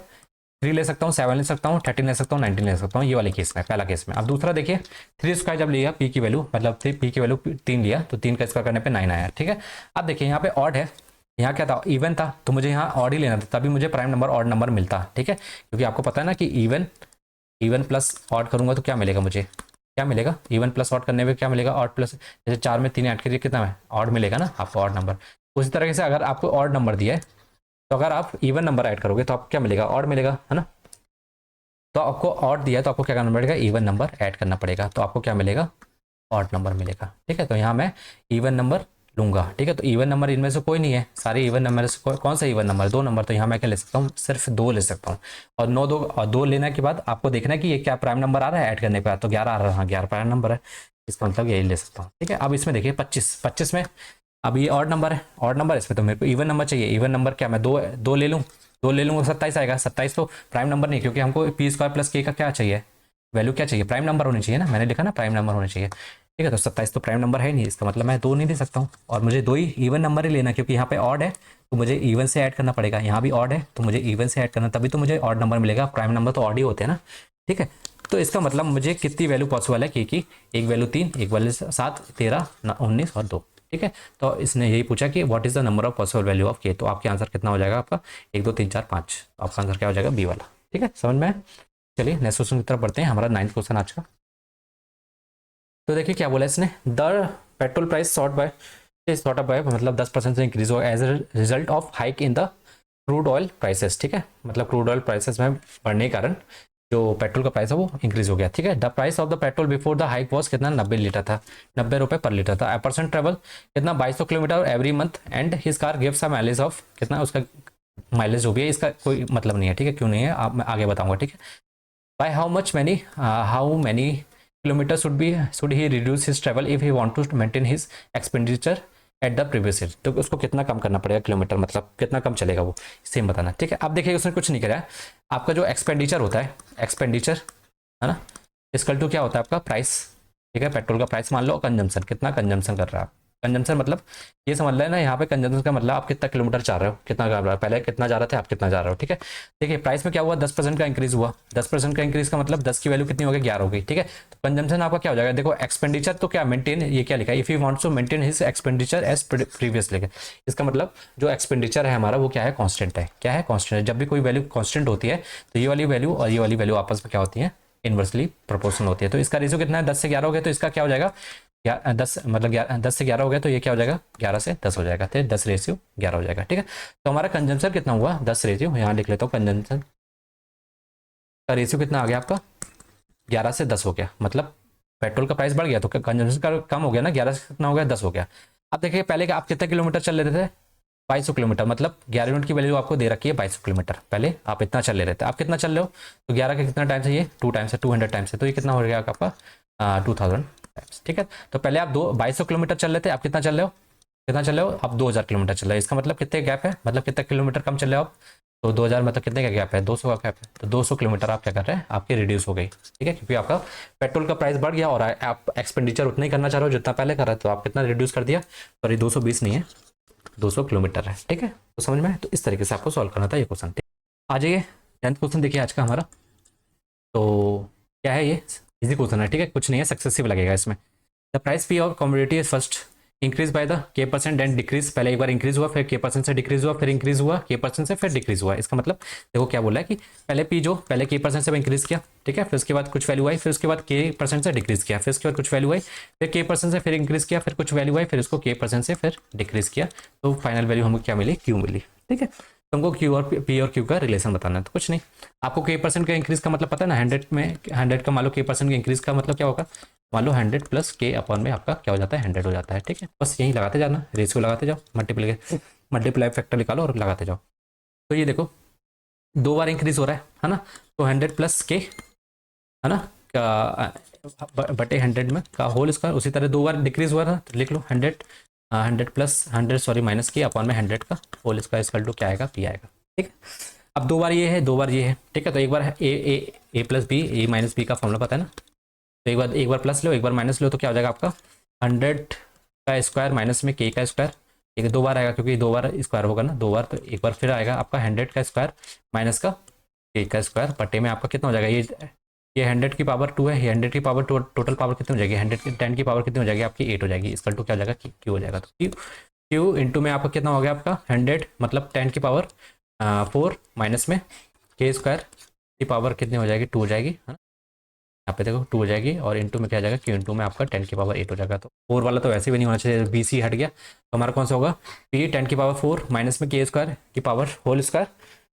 3 ले सकता हूँ, 7 ले सकता हूँ, 13 ले सकता हूँ, 19 ले सकता हूँ, ये वाले केस में, पहला केस में। अब दूसरा देखिए 3 स्क्वायर जब लिया पी की वैल्यू, मतलब पी की वैल्यू 3 लिया, तो 3 का स्क्वायर करने पे 9 आया। ठीक है, अब देखिए यहाँ पे ऑड है, यहाँ क्या था, इवन था, तो मुझे यहाँ ऑड ही लेना था, तभी मुझे प्राइम नंबर ऑड नंबर मिलता। ठीक है, क्योंकि आपको पता है ना कि इवन प्लस ऑड करूंगा तो क्या मिलेगा, मुझे क्या मिलेगा, इवन प्लस ऑड करने में क्या मिलेगा, ऑड प्लस, जैसे 4 में 3 ऐड करिए कितना है, ऑड मिलेगा ना आपको ऑड नंबर। उसी तरीके से अगर आपको ऑड नंबर दिया है, तो अगर आप इवन नंबर ऐड करोगे तो आपको क्या मिलेगा, ऑड मिलेगा, है ना। तो आपको ऑड दिया है तो आपको क्या करना पड़ेगा, इवन नंबर ऐड करना पड़ेगा, तो आपको क्या मिलेगा, ऑड नंबर मिलेगा। ठीक है, तो यहाँ मैं इवन नंबर लूंगा। ठीक है, तो इवन नंबर इनमें से कोई नहीं है, सारे इवन नंबर से कौन सा इवन नंबर, 2 नंबर, तो यहाँ मैं क्या ले सकता हूँ, सिर्फ 2 ले सकता हूँ। और 2 लेने के बाद आपको देखना है कि ये क्या प्राइम नंबर आ रहा है ऐड करने के बाद, तो 11 आ रहा है, हाँ 11 प्राइम नंबर है, इसका मतलब यही ले सकता हूँ। ठीक है, अब इसमें देखिए 25 में, अब ये ऑड नंबर है, ऑड नंबर, इसमें तो मेरे को इवन नंबर चाहिए, इवन नंबर क्या, मैं दो ले लूँ, 2 ले लूँगा 27 आएगा, 27 तो प्राइम नंबर नहीं, क्योंकि हमको पी स्क्वायर प्लस के का क्या चाहिए, वैल्यू क्या चाहिए, प्राइम नंबर होनी चाहिए ना, मैंने लिखा ना प्राइम नंबर होना चाहिए। ठीक है, तो 27 तो प्राइम नंबर है नहीं, इसका मतलब मैं 2 नहीं दे सकता हूँ, और मुझे 2 ही इवन नंबर ही लेना, क्योंकि यहाँ पे ऑड है तो मुझे इवन से ऐड करना पड़ेगा, यहाँ भी ऑड है तो मुझे इवन से ऐड करना, तभी तो मुझे ऑड नंबर मिलेगा, प्राइम नंबर तो ऑड ही होते हैं ना। ठीक है, तो इसका मतलब मुझे कितनी वैल्यू पॉसिबल है के की, एक वैल्यू 3, एक वैल्यू 7 13 19 और 2। ठीक है, तो इसने यही पूछा कि what is the number of possible value of के, तो आपके आंसर कितना हो जाएगा आपका 1 2 3 4 5, तो आपका आंसर क्या हो जाएगा, बी वाला। ठीक है, समझ में आया? चलिए नेक्स्ट क्वेश्चन की तरफ बढ़ते हैं, हमारा 9th क्वेश्चन आज का। तो देखिए क्या बोला इसने, the petrol price shot up by मतलब 10% से इंक्रीज हुआ as a result of hike in the crude oil prices, ठीक है, मतलब क्रूड ऑयल प्राइसेस में बढ़ने के कारण जो पेट्रोल का प्राइस है वो इंक्रीज हो गया, ठीक है। The price of the petrol before the hike was कितना, 90 लीटर था, 90 रुपये पर लीटर था। पर्सन ट्रेवल कितना, 2200 kilometre every month and his car gives a mileage of कितना, उसका माइलेज जो भी है इसका कोई मतलब नहीं है, ठीक है, क्यों नहीं है आप मैं आगे बताऊंगा, ठीक है। By how many kilometre should he reduce his travel if he want to maintain his expenditure at the previous year, तो उसको कितना कम करना पड़ेगा किलोमीटर, मतलब कितना कम चलेगा वो, सेम बताना, ठीक है। अब देखिए उसने कुछ नहीं करा है, आपका जो एक्सपेंडिचर होता है, एक्सपेंडिचर है ना, इसकल टू क्या होता है आपका प्राइस, ठीक है, पेट्रोल का प्राइस मान लो, कंजम्पशन कितना कंजम्पशन कर रहा है आप, कंजम्पशन मतलब ये समझ लेना यहाँ पे कंजम्पशन का मतलब आप कितना किलोमीटर जा रहे हो, कितना जा रहा है, पहले कितना जा रहे थे आप कितना जा रहे हो, ठीक है। देखिए प्राइस में क्या हुआ, 10% का इंक्रीज हुआ, 10% का इंक्रीज का मतलब 10 की वैल्यू कितनी हो गई, 11 हो गई, ठीक है। तो कंजम्पशन आपका क्या हो जाएगा, देखो एक्सपेंडिचर तो क्या मेंटेन, ये क्या लिखा है, if you wants to maintain his expenditure as previous लिखा, इसका मतलब जो एक्सपेंडिचर है हमारा वो क्या है, कॉन्स्टेंट है, क्या है, कॉन्स्टेंट है। जब भी कोई वैल्यू कॉन्स्टेंट होती है तो ये वाली वैल्यू और ये वाली वैल्यू आपस में क्या होती है, इनवर्सली प्रोपोर्शनल होती है। तो इसका रेशियो कितना है, 10 से 11 हो गया, तो इसका क्या हो जाएगा, 10 मतलब 10 से 11 हो गया, तो ये क्या हो जाएगा, 11 से 10 हो जाएगा, तो 10 रेशियो 11 हो जाएगा, ठीक है। तो हमारा कंजम्पशन कितना हुआ, 10 रेशियो, यहाँ लिख लेता हूँ, कंजम्पशन का रेशियो कितना आ गया आपका, 11 से 10 हो गया, मतलब पेट्रोल का प्राइस बढ़ गया तो कंजम्पशन का कम हो गया ना, 11 से कितना हो गया, 10 हो गया। अब देखिए पहले आप कितने किलोमीटर चल लेते थे, 2200 किलोमीटर, मतलब 11 यूनिट की वैल्यू आपको दे रखी है 2200 किलोमीटर, पहले आप इतना चल ले रहे थे, आप कितना चल रहे हो, तो 11 का कितना टाइम से, ये 2 टाइम्स है, 200 टाइम्स है, तो ये कितना हो गया आपका 2000 टाइम्स, ठीक है। तो पहले आप 2200 किलोमीटर चल रहे थे, आप कितना चल रहे हो, कितना चल रहे हो आप, 2000 किलोमीटर चल रहे हो, इसका मतलब कितने गैप है, मतलब कितने किलोमीटर कम चल रहे हो आप, तो 2000 मतलब कितने का गैप है, 200 का गैप है, तो 200 किलोमीटर आप क्या कर रहे हैं, आपकी रिड्यूस हो गई, ठीक है, क्योंकि आपका पेट्रोल का प्राइस बढ़ गया और आप एक्सपेंडिचर उतना ही करना चाह रहे हो जितना पहले कर रहे थे, तो आप कितना रिड्यूस कर दिया, सॉरी 220 नहीं है, 200 किलोमीटर है, ठीक है। तो समझ में आया? तो इस तरीके से आपको सॉल्व करना था ये क्वेश्चन, ठीक आ जाइए 10th क्वेश्चन देखिए आज का हमारा, तो क्या है ये, इजी क्वेश्चन है, ठीक है, कुछ नहीं है, सक्सेसिव लगेगा इसमें। The price P of commodity is first increase by the के परसेंट एंड डिक्रीज, पहले एक बार इंक्रीज हुआ, फिर के परसेंट से डिक्रीज हुआ, फिर इंक्रीज हुआ के परसेंट से, फिर डिक्रीज हुआ। इसका मतलब देखो क्या बोला है कि पहले पी जो पहले के परसेंट से इंक्रीज किया, ठीक है, फिर उसके बाद कुछ वैल्यू आई, फिर उसके बाद के परसेंट से डिक्रीज किया, फिर उसके बाद कुछ वैल्यू आई, फिर के परसेंट से फिर इंक्रीज किया, फिर कुछ वैल्यू आई, फिर उसको के परसेंट से फिर डिक्रीज किया, तो फाइनल वैल्यू हमको क्या मिली, क्यू मिली, ठीक है। तो हमको क्यू और पी और क्यू का रिलेशन बताना है, तो कुछ नहीं, आपको के परसेंट का इंक्रीज का मतलब पता है ना, 100 में 100 का मान लो के परसेंट का इंक्रीज का मतलब क्या होगा, मान लो 100 प्लस के अपॉन में आपका क्या हो जाता है, 100 हो जाता है, ठीक है। बस यही लगाते जाना, रेशियो लगाते जाओ, मल्टीप्लाई फैक्टर निकालो और लगाते जाओ। तो ये देखो 2 बार इंक्रीज हो रहा है ना, तो 100 प्लस के है ना बटे 100 में का होल स्क्वायर, उसी तरह 2 बार डिक्रीज हुआ था, तो लिख लो 100 प्लस 100 सॉरी माइनस के अपॉन में 100 का होल स्क्वायर इक्वल टू क्या आएगा, पी आएगा, ठीक है। अब 2 बार ये है 2 बार ये है, ठीक है, तो एक बार ए प्लस बी, ए माइनस बी का फॉर्मूला पता है ना, तो एक बार प्लस लो एक बार माइनस लो, तो क्या हो जाएगा आपका 100 का स्क्वायर माइनस में के का स्क्वायर, ठीक है, 2 बार आएगा क्योंकि 2 बार स्क्वायर होगा ना, 2 बार, तो एक बार फिर आएगा आपका 100 का स्क्वायर माइनस का के का स्क्वायर बटे में आपका कितना हो जाएगा, ये 100 की पावर 2 है, ये 100 की पावर टोटल पावर कितनी हो जाएगी, 10 की पावर कितनी हो जाएगी आपकी 8 हो जाएगी, इसका टू क्या हो जाएगा क्यू हो जाएगा, तो क्यू इंटू में आपका कितना हो गया आपका 100 मतलब 10 की पावर 4 माइनस में के स्क्वायर की पावर कितनी हो जाएगी 2 हो जाएगी, है ना, यहाँ पे देखो 2 हो जाएगी, और इंटू में क्या आ जाएगा क्यू इंटू में आपका 10 की पावर 8 हो जाएगा, तो 4 वाला तो वैसे भी नहीं होना चाहिए, बी सी हट गया, तो हमारा कौन सा होगा पी 10 की पावर 4 माइनस में के स्क्वायर की पावर होल स्क्वायर,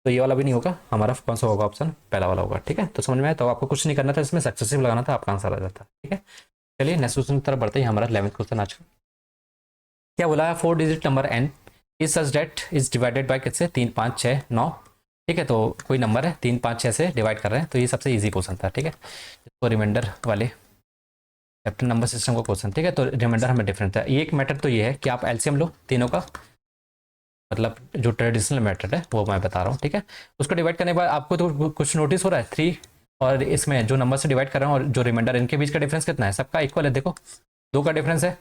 तो ये वाला भी नहीं होगा, हमारा कौन सा होगा ऑप्शन पहला वाला होगा, ठीक है। तो समझ में आया, तो आपको कुछ नहीं करना था, इसमें सक्सेसिव लगाना था, आपका आंसर आ जाता, ठीक है। चलिए नेक्स्ट क्वेश्चन की तरफ बढ़ते हैं, हमारा 11th क्वेश्चन आज का क्या बोला है, 4 digit number n is such that is divided by किससे, 3 5 6 9, ठीक है, तो कोई नंबर है 3 5 6 से डिवाइड कर रहे हैं, तो ये सबसे इजी क्वेश्चन था, ठीक है, इसको रिमाइंडर वाले चैप्टर नंबर सिस्टम का क्वेश्चन, ठीक है, तो रिमाइंडर हमें डिफरेंट है। एक मेथड तो ये है कि आप एलसीएम लो तीनों का, मतलब जो ट्रेडिशनल मेथड है वो मैं बता रहा हूँ, ठीक है। उसको डिवाइड करने के बाद आपको तो कुछ नोटिस हो रहा है 3 और इसमें जो नंबर से डिवाइड कर रहा हूँ और जो रिमाइंडर, इनके बीच का डिफरेंस कितना है, सबका इक्वल है, देखो 2 का डिफरेंस है,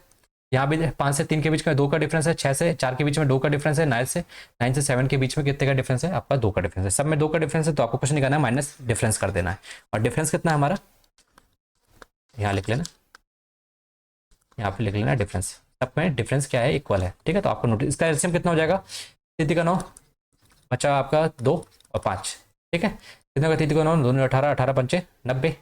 यहाँ भी 5 से 3 के बीच में 2 का डिफरेंस है, 6 से 4 के बीच में 2 का डिफरेंस है, 9 से 7 के बीच में कितने का डिफरेंस है, आपका 2 का डिफरेंस है, सब में 2 का डिफरेंस है, तो आपको कुछ नहीं करना है, माइनस डिफरेंस कर देना है, और डिफरेंस कितना है हमारा यहाँ लिख लेना, यहाँ पे लिख लेना डिफरेंस, सब में डिफरेंस क्या है इक्वल है, ठीक है। तो आपको नोटिस इसका एलसीएम कितना हो जाएगा, 3 का 9 बचा आपका 2 और 5, ठीक है, कितने का 3 का 9 2 18 18 5 90,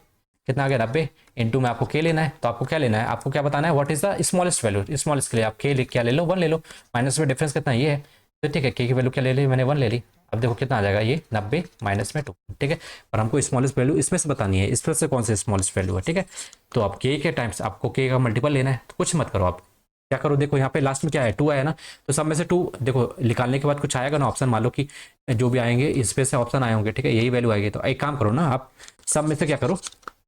कितना आ गया 90, इंटू में आपको के लेना है, तो आपको क्या लेना है, आपको क्या बताना है what is the smallest value. Smallest के लिए आप के क्या ले लो, 1 ले लो, माइनस में डिफरेंस कितना ये है, तो ठीक है के की वैल्यू क्या ले ली मैंने, 1 ले ली। अब देखो कितना आ जाएगा ये 90 माइनस में 2, ठीक है। पर हमको स्मॉलेस्ट वैल्यू इसमें से बतानी है, इसमें से कौन सा स्मॉलेस्ट वैल्यू है, ठीक है। तो आप के टाइम्स आपको के का मल्टीपल लेना है, तो कुछ मत करो, आप क्या करो, देखो यहाँ पे लास्ट में क्या है 2 आया ना, तो सब में से 2 देखो निकालने के बाद कुछ आएगा ना ऑप्शन, मान लो कि जो भी आएंगे इस पे से ऑप्शन आए होंगे, ठीक है, यही वैल्यू आएगी। तो एक काम करो ना, आप सब में से क्या करो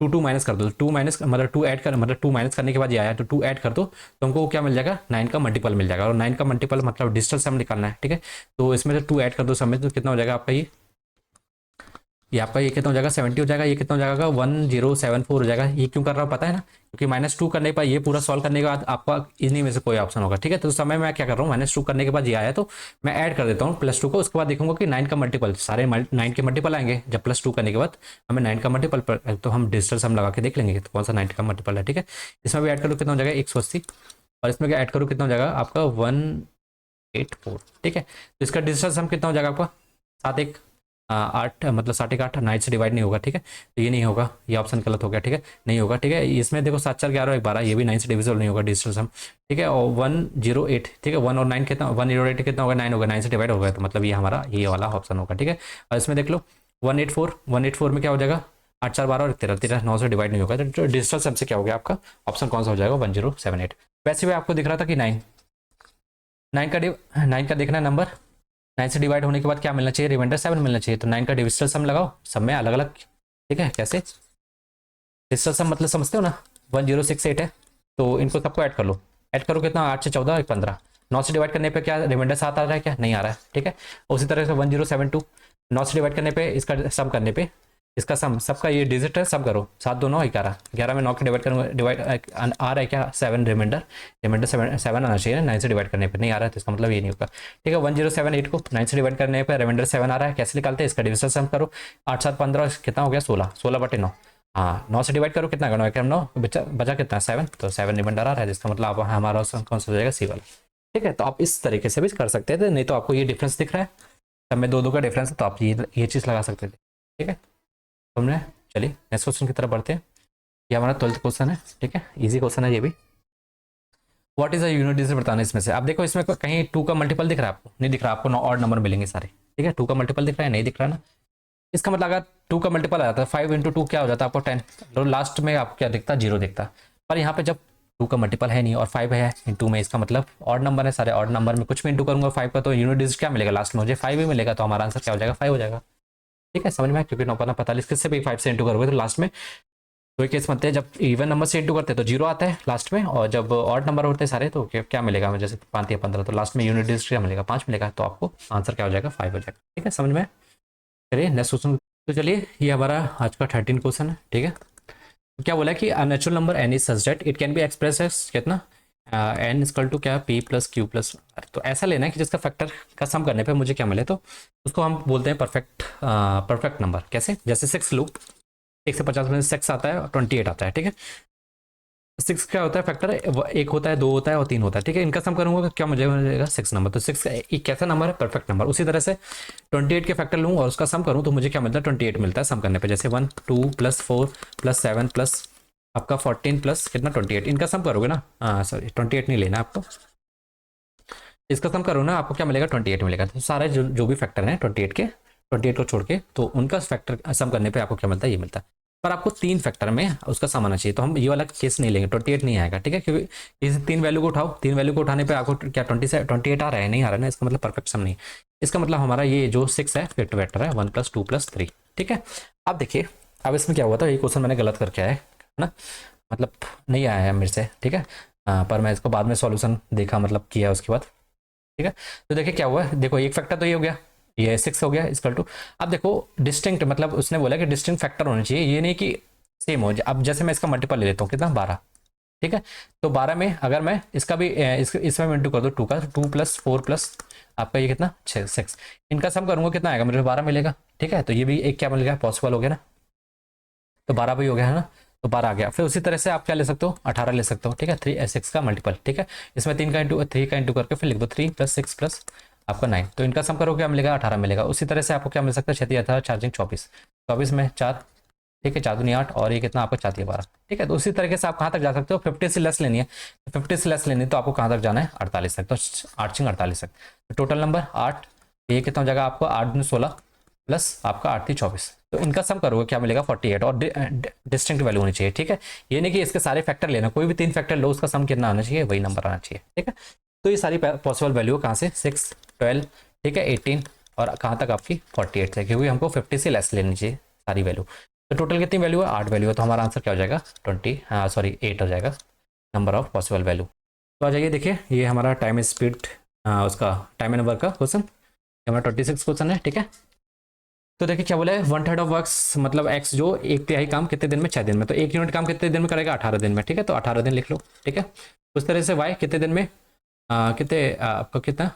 2 माइनस कर दो, 2 माइनस मतलब 2 ऐड कर, मतलब 2 माइनस करने के बाद ये आया तो 2 ऐड कर दो, तो हमको क्या मिल जाएगा 9 का मल्टीपल मिल जाएगा। और 9 का मल्टीपल मतलब डिजिटल सम निकालना है, ठीक है। तो इसमें से 2 ऐड कर दो सब में, तो कितना हो जाएगा आपका ये आपका ये कितना हो जाएगा 70 हो जाएगा, ये कितना हो जाएगा 1074 हो जाएगा। ये क्यों कर रहा हूँ पता है ना, क्योंकि -2 करने पर ये पूरा सॉल्व करने के बाद आपका इन्हीं में से कोई ऑप्शन होगा, ठीक है। तो समय मैं क्या कर रहा हूँ -2 करने के बाद ये आया तो मैं ऐड कर देता हूँ +2 को, उसके बाद देखूंगा कि 9 का मल्टीपल, सारे 9 के मल्टीपल आएंगे जब +2 करने के बाद हमें 9 का मल्टीपल पर, तो हम डिजिटल सम लगा के देख लेंगे तो कौन सा 9 का मल्टीपल है, ठीक है। इसमें भी ऐड करूँ कितना हो जाएगा 180, और इसमें क्या ऐड करूँ कितना हो जाएगा आपका 184, ठीक है। तो इसका डिजिटल सम कितना हो जाएगा आपका 7 8 मतलब 8 9 से डिवाइड नहीं होगा, ठीक है। तो ये नहीं होगा, ये ऑप्शन गलत हो गया, ठीक है, नहीं होगा, ठीक है। इसमें देखो 7 4 11 1 12, ये भी 9 से डिविजिबल नहीं होगा डिजिटल सम, ठीक है। और 108, ठीक है, 1 और 9 कितना, 108 कितना होगा 9 होगा, 9 से डिवाइड होगा, तो मतलब ये हमारा ये वाला ऑप्शन होगा, ठीक है। और इसमें देख लो 184 में क्या हो जाएगा 8 4 12 और 13 13 9 से डिवाइड नहीं होगा, तो डिजिटल सम से क्या हो गया आपका ऑप्शन कौन सा हो जाएगा 1078। वैसे भी आपको दिख रहा था कि 9 का देखना है नंबर, 9 से डिवाइड होने के बाद क्या मिलना चाहिए, रिमाइंडर 7 मिलना चाहिए। तो 9 का डिजिटल सम लगाओ, सब में अलग अलग, ठीक है। कैसे डिजिटल सम मतलब समझते हो ना, 1068 है, तो इनको सबको ऐड कर लो, ऐड करो कितना 8 से 14 15, 9 से डिवाइड करने पे क्या रिमाइंडर 7 आ रहा है, क्या नहीं आ रहा है, ठीक है। उसी तरह से 1072, 9 से डिवाइड करने पे इसका सम करने पे इसका सम सबका ये डिजिट है, सम करो 7 2 9 11, 11 में 9 के डिवाइड करूँगा, डिवाइड आ रहा है क्या 7, रिमाइंडर 7 आना चाहिए ना 9 से डिवाइड करने पे, नहीं आ रहा है तो इसका मतलब ये नहीं होगा, ठीक है। 1078 को 9 से डिवाइड करने पे रिमाइंडर 7 आ रहा है, कैसे निकालते हैं, इसका डिजिटल सम करो 8 7 15 कितना हो गया 16, 16/9, हाँ 9 से डिवाइड करो कितना करना है 9, बचा कितना 7, तो 7 रिमाइंडर आ रहा है, जिसका मतलब हमारा कौन सा हो जाएगा सी वाला, ठीक है। तो आप इस तरीके से भी कर सकते थे, नहीं तो आपको ये डिफरेंस दिख रहा है सब में 2 2 का डिफरेंस है, तो आप ये चीज़ लगा सकते थे, ठीक है। हमने चलिए नेक्स्ट क्वेश्चन की तरफ बढ़ते हैं। ये हमारा 12th क्वेश्चन है, ठीक है, इजी क्वेश्चन है ये भी। What is a unit digit बताना है इसमें से। अब देखो इसमें कहीं 2 का मल्टीपल दिख रहा है आपको, नहीं दिख रहा, आपको ऑड नंबर मिलेंगे सारे, ठीक है। 2 का मल्टीपल दिख रहा है, नहीं दिख रहा ना, इसका मतलब अगर 2 का मल्टीपल आ जाता है 5 × 2 क्या हो जाता है आपको 10, तो लास्ट में आपको क्या दिखता है 0 दिखता। पर यहाँ पे जब 2 का मल्टीपल है नहीं और 5 है इंटू में, इसका मतलब ऑड नंबर है, सारे ऑड नंबर में कुछ भी इंटू करूंगा 5 का, तो यूनिट डिजिट क्या मिलेगा लास्ट में मुझे 5 ही मिलेगा, तो हमारा आंसर क्या हो जाएगा 5 हो जाएगा, ठीक है। समझ में, क्योंकि 9 45 किससे भी 5 से इंटू करोगे तो लास्ट में कोई केस बनते हैं जब इवन नंबर से इंटू करते हैं तो 0 आता है लास्ट में, और जब ऑड नंबर होते हैं सारे तो क्या मिलेगा, जैसे 5 या 15, तो लास्ट में यूनिट डिजिट क्या मिलेगा 5 मिलेगा, तो आपको आंसर क्या हो जाएगा 5 हो जाएगा, ठीक है। समझ में, चलिए नेक्स्ट क्वेश्चन। तो चलिए ये हमारा आज का 13 क्वेश्चन है, ठीक है। क्या बोला कि natural number n is such that it can be express as कितना n इक्वल टू क्या p + q + r। तो ऐसा लेना है कि जिसका फैक्टर का सम करने पे मुझे क्या मिले, तो उसको हम बोलते हैं परफेक्ट नंबर। कैसे, जैसे 6 लो, 1 से 50 में 6 आता है और 28 आता है, ठीक है। 6 क्या होता है फैक्टर, 1 होता है, 2 होता है और 3 होता है, ठीक है। इनका सम करूंगा क्या मुझे मिलेगा 6 नंबर, तो 6 एक कैसा नंबर है परफेक्ट नंबर। उसी तरह से 28 के फैक्टर लूँ और उसका सम करूँ तो मुझे क्या मिलता है 28 मिलता है सम करने पे, जैसे 1 2 + 4 + 7 प्लस आपका 14 प्लस कितना 28, इनका सम करोगे ना, हाँ सॉरी 28 नहीं लेना आपको, इसका सम करो ना आपको क्या मिलेगा 28 मिलेगा। तो सारे जो भी फैक्टर हैं 28 को छोड़ के, तो उनका फैक्टर सम करने पे आपको क्या मिलता है ये मिलता है। पर आपको 3 फैक्टर में उसका सम आना चाहिए, तो हम ये वाला केस नहीं लेंगे, 28 नहीं आएगा, ठीक है। क्योंकि इस 3 वैल्यू को उठाओ, 3 वैल्यू को उठाने पे आपको क्या 28 आ रहा है, नहीं आ रहा है ना, इसका मतलब परफेक्ट सम नहीं। इसका मतलब हमारा ये जो 6 है फैक्टर है 1 + 2 + 3, ठीक है। अब देखिए अब इसमें क्या हुआ था, ये क्वेश्चन मैंने गलत करके आया है ना, मतलब नहीं आया है मेरे से, ठीक है। पर मैं इसको बाद में सॉल्यूशन देखा, मतलब किया उसके बाद, ठीक है। तो देखिए क्या हुआ, देखो एक फैक्टर तो ये हो गया, ये 6 हो गया इक्वल टू। अब देखो डिस्टिंक्ट, मतलब उसने बोला कि डिस्टिंक्ट फैक्टर होने चाहिए, ये नहीं कि सेम हो। अब जैसे मैं इसका मल्टीपल ले लेता हूँ कितना 12, ठीक है। तो 12 में अगर मैं इसका भी इसमें इंटू कर दो 2 का, 2 + 4 प्लस आपका ये कितना 6, इनका सम करूंगा कितना आएगा मुझे 12 मिलेगा, ठीक है। तो ये भी एक क्या मिल गया पॉसिबल हो गया ना, तो 12 भी हो गया है ना, तो 12 आ गया। फिर उसी तरह से आप क्या ले सकते हो 18 ले सकते हो, ठीक है। 6 का मल्टीपल, ठीक है। इसमें 3 का इंटू करके फिर लिख दो 3 + 6 प्लस आपका 9, तो इनका सम करो क्या मिलेगा 18 मिलेगा। उसी तरह से आपको क्या मिल सकता है 6 × 4 = 24 में 4 ठीक है, 4 दूनी 8 और ये कितना आपका 4 12, ठीक है। तो उसी तरीके से आप कहाँ तक जा सकते हो, 50 से लेस लेनी है, 50 से लेस लेनी है तो आपको कहाँ तक जाना है, 48 तक। तो 8 छिंग 48 तक, तो टोटल नंबर 8, ये कितना हो जाएगा आपको 8 दूनी 16 प्लस आपका 8 3 24, तो इनका सम करोगे क्या मिलेगा 48, और डिस्टिंक्ट वैल्यू होनी चाहिए, ठीक है। ये नहीं कि इसके सारे फैक्टर लेना, कोई भी 3 फैक्टर लो, उसका सम कितना आना चाहिए, वही नंबर आना चाहिए, ठीक है। तो ये सारी पॉसिबल वैल्यू कहाँ से, 6 12, ठीक है, 18 और कहाँ तक आपकी 48 है, क्योंकि हमको 50 से लेस लेनी चाहिए सारी वैल्यू। तो टोटल कितनी वैल्यू है, 8 वैल्यू है, तो हमारा आंसर क्या हो जाएगा 8 हो जाएगा नंबर ऑफ पॉसिबल वैल्यू। तो आ जाइए देखिए, ये हमारा टाइम स्पीड उसका टाइम एंड वर्क का क्वेश्चन, हमारा 26 क्वेश्चन है, ठीक है। तो देखिए क्या बोला है, 1/3 ऑफ वर्क्स मतलब एक्स जो 1/3 काम कितने दिन में, 6 दिन में, तो 1 यूनिट काम कितने दिन में करेगा, 18 दिन में, ठीक है। तो 18 दिन लिख लो, ठीक है। उस तरह से वाई कितने दिन में, कितने आपका कितना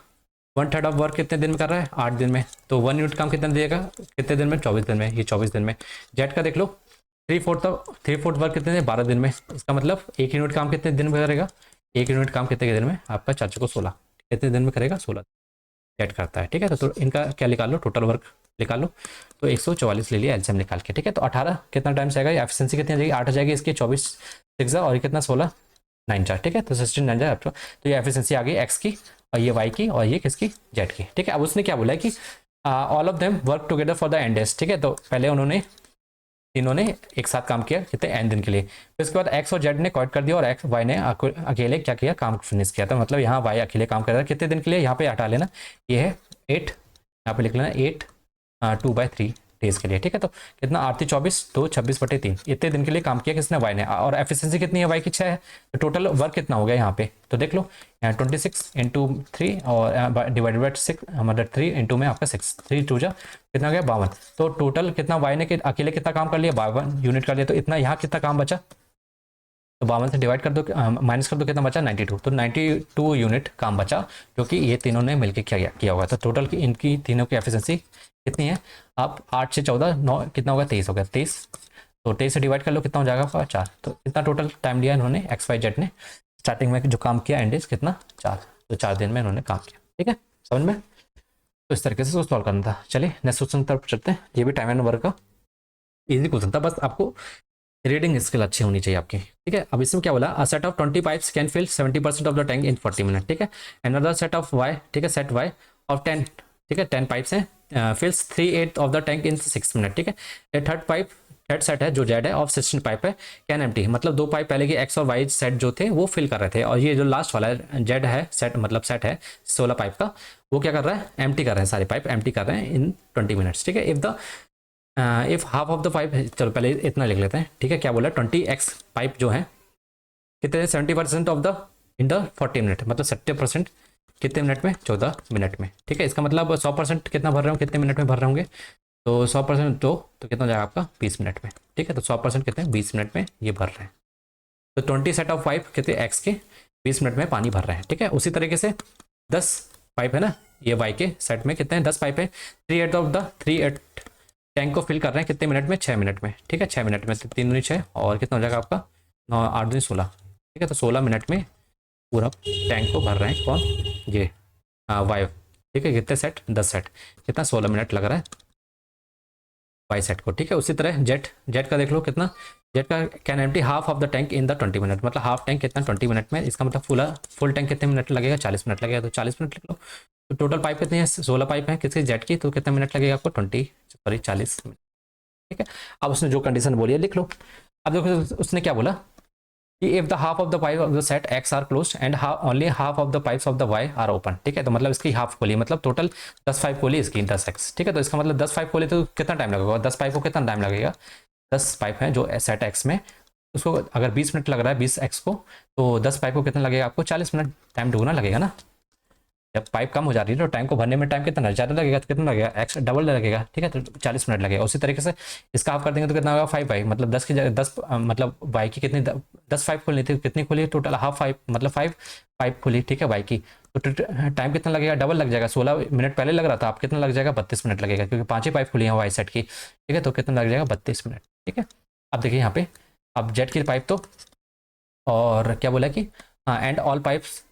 1/3 ऑफ वर्क कितने दिन में कर रहा है, 8 दिन में, तो 1 यूनिट काम कितना देगा कितने दिन में, 24 दिन में, ये 24 दिन में। जेड का देख लो, 3/4 वर्क कितने दिन, 12 दिन में, इसका मतलब 1 यूनिट काम कितने दिन में करेगा, 1 यूनिट काम कितने दिन में आपका, चाचा को 16 कितने दिन में करेगा, 16 सेट करता है, ठीक है। तो इनका क्या निकाल लो, टोटल वर्क निकाल लो, तो 144 ले लिया एलसीएम निकाल के, ठीक है। तो 18 कितना टाइम से आएगा, एफिशिएंसी कितनी आ जाएगी, 8 आ जाएगी इसकी, 24 6 और ये कितना 16 9 4, ठीक है। तो 16 9 4, तो ये एफिशिएंसी आ गई एक्स की, और ये वाई की, और ये किसकी, जेड की, ठीक है। अब उसने क्या बोला है कि all of them work together for the end days, ठीक है। तो पहले उन्होंने तीनों ने एक साथ काम किया कितने एन दिन के लिए, फिर उसके बाद एक्स और जेड ने क्वाइट कर दिया और एक्स वाई ने अकेले क्या किया, काम फिनिश किया। तो मतलब यहाँ वाई अकेले काम कर रहा है कितने दिन के लिए, यहाँ पे हटा लेना, ये है 8, यहाँ पे लिख लेना 8 2/3 डेज के लिए, ठीक है। तो कितना 8 24 2 26/3 इतने दिन के लिए काम किया किसने, वाई ने, और एफिशिएंसी कितनी है वाई की 6 है, तो टोटल वर्क कितना हो गया यहाँ पे, तो देख लो 26 × 3 और डिवाइडेड बाई 6 हमारा 3 इंटू में आपका 6 3 2 जा कितना हो गया 52, तो टोटल कितना वाई ने अकेले कितना काम कर लिया, 52 यूनिट कर लिया, तो इतना यहाँ कितना काम बचा, तो 52 से डिवाइड कर दो, माइनस कर दो, कितना बचा 92, तो 92 यूनिट काम बचा, क्योंकि ये तीनों ने मिलकर किया होगा। तो टोटल की इनकी तीनों की एफिशिएंसी कितनी है, आप 8 से 14 9 कितना होगा 23 हो गया, 23, तो 23 से डिवाइड कर लो कितना हो जाएगा आपका 4, तो कितना टोटल टाइम लिया इन्होंने एक्स वाई जेड ने स्टार्टिंग में जो काम किया एंड कितना 4, तो 4 दिन में इन्होंने काम किया, ठीक है, समझ में। तो इस तरीके से उसको सॉल्व करना था। चलिए नेक्स्ट क्वेश्चन तरफ चलते हैं, ये भी टाइम एंड वर्क का इजी क्वेश्चन था, बस आपको रीडिंग स्किल अच्छी होनी चाहिए आपकी, ठीक है। अब इसमें क्या बोला, a set of 20 pipes can fill 70% of the tank in 40 minute, ठीक है। अनदर सेट ऑफ वाई, ठीक है, सेट वाई ऑफ 10, ठीक है, 10 पाइप्स हैं, फिल्स 3/8 of the tank in 6 minute, ठीक है। ए थर्ड सेट है जो जेड है ऑफ 16 पाइप है, कैन एम्प्टी, मतलब 2 पाइप पहले के एक्स और वाई सेट जो थे वो फिल कर रहे थे, और ये जो लास्ट वाला है जेड है सेट, मतलब सेट है 16 पाइप का, वो क्या कर रहा है, एम्प्टी कर रहे हैं, सारे पाइप एम्प्टी कर रहे हैं इन 20 मिनट्स, ठीक है। If half of the pipe, चलो पहले इतना लिख लेते हैं, ठीक है। क्या बोला 20x पाइप जो है कितने 70% of the in the 40 minute, मतलब 70% कितने मिनट में, 14 मिनट में, ठीक है। इसका मतलब 100% कितना भर रहे होंगे, कितने मिनट में भर रहे होंगे, तो 100% तो कितना जाएगा आपका 20 मिनट में, ठीक है। तो 100% कितने 20 मिनट में ये भर रहे हैं, तो 20 सेट ऑफ पाइप कितने एक्स के 20 मिनट में पानी भर रहे हैं, ठीक है। उसी तरीके से 10 पाइप है ना, ये वाई के सेट में कितने 10 पाइप है, 3/8 ऑफ द 3/8 टैंक को फिल कर रहे हैं कितने मिनट में, 6 मिनट में, ठीक है। 6 मिनट में, तो 3 दूनी 6 और कितना हो जाएगा आपका 9 8 दूनी 16, ठीक है। तो 16 मिनट में पूरा टैंक को भर रहे हैं कौन, ये वाई, ठीक है। कितने सेट 10 सेट, कितना 16 मिनट लग रहा है वाई सेट को, ठीक है। उसी तरह जेड का देख लो कितना, जेड का can empty half of the tank in the 20 minute, मतलब हाफ टैंक कितना 20 मिनट में, इसका मतलब फुल टैंक कितने मिनट लगेगा 40 मिनट लगेगा, तो 40 मिनट लिख लो। तो टोटल पाइप कितनी है 16 पाइप है किसकी, जेड की, तो कितना मिनट लगेगा आपको 40 मिनट, ठीक है। अब उसने जो कंडीशन बोली है लिख लो। अब देखो उसने क्या बोला कि if the half of the pipe of the set X are close and only half of the pipes of the Y are open, ठीक है। तो मतलब इसकी हाफ खोली, मतलब टोटल 10 पाइप खोली इसकी 10 एक्स, ठीक है। तो इसका मतलब 10 पाइप खोली तो कितना टाइम लगेगा, 10 पाइप को कितना टाइम लगेगा, 10 पाइप है जो सेट एक्स में, उसको अगर 20 मिनट लग रहा है 20 एक्स को, तो 10 पाइप को कितना लगेगा आपको 40 मिनट, टाइम दुगना लगेगा ना। जब पाइप कम हो जा रही है तो टाइम को भरने में टाइम कितना ज़्यादा लगेगा, तो कितना लगेगा एक्स डबल लगेगा, ठीक है। तो 40 मिनट लगेगा। उसी तरीके से इसका हाफ कर देंगे तो कितना होगा 5 पाइप, मतलब 10 की जगह 10 मतलब वाई की कितनी 10 पाइप खोलनी थी, कितनी खोली टोटल हाफ पाइप, मतलब 5 पाइप खोली, ठीक है वाई की, तो टाइम कितना लगेगा डबल लग जाएगा। 16 मिनट पहले लग रहा था, आप कितना लग जाएगा 32 मिनट लगेगा, क्योंकि 5 ही पाइप खुली है वाई सेट की, ठीक है। तो कितना लग जाएगा 32 मिनट, ठीक है। अब देखिए यहाँ पे अब जेड की पाइप तो, और क्या बोला कि and all pipes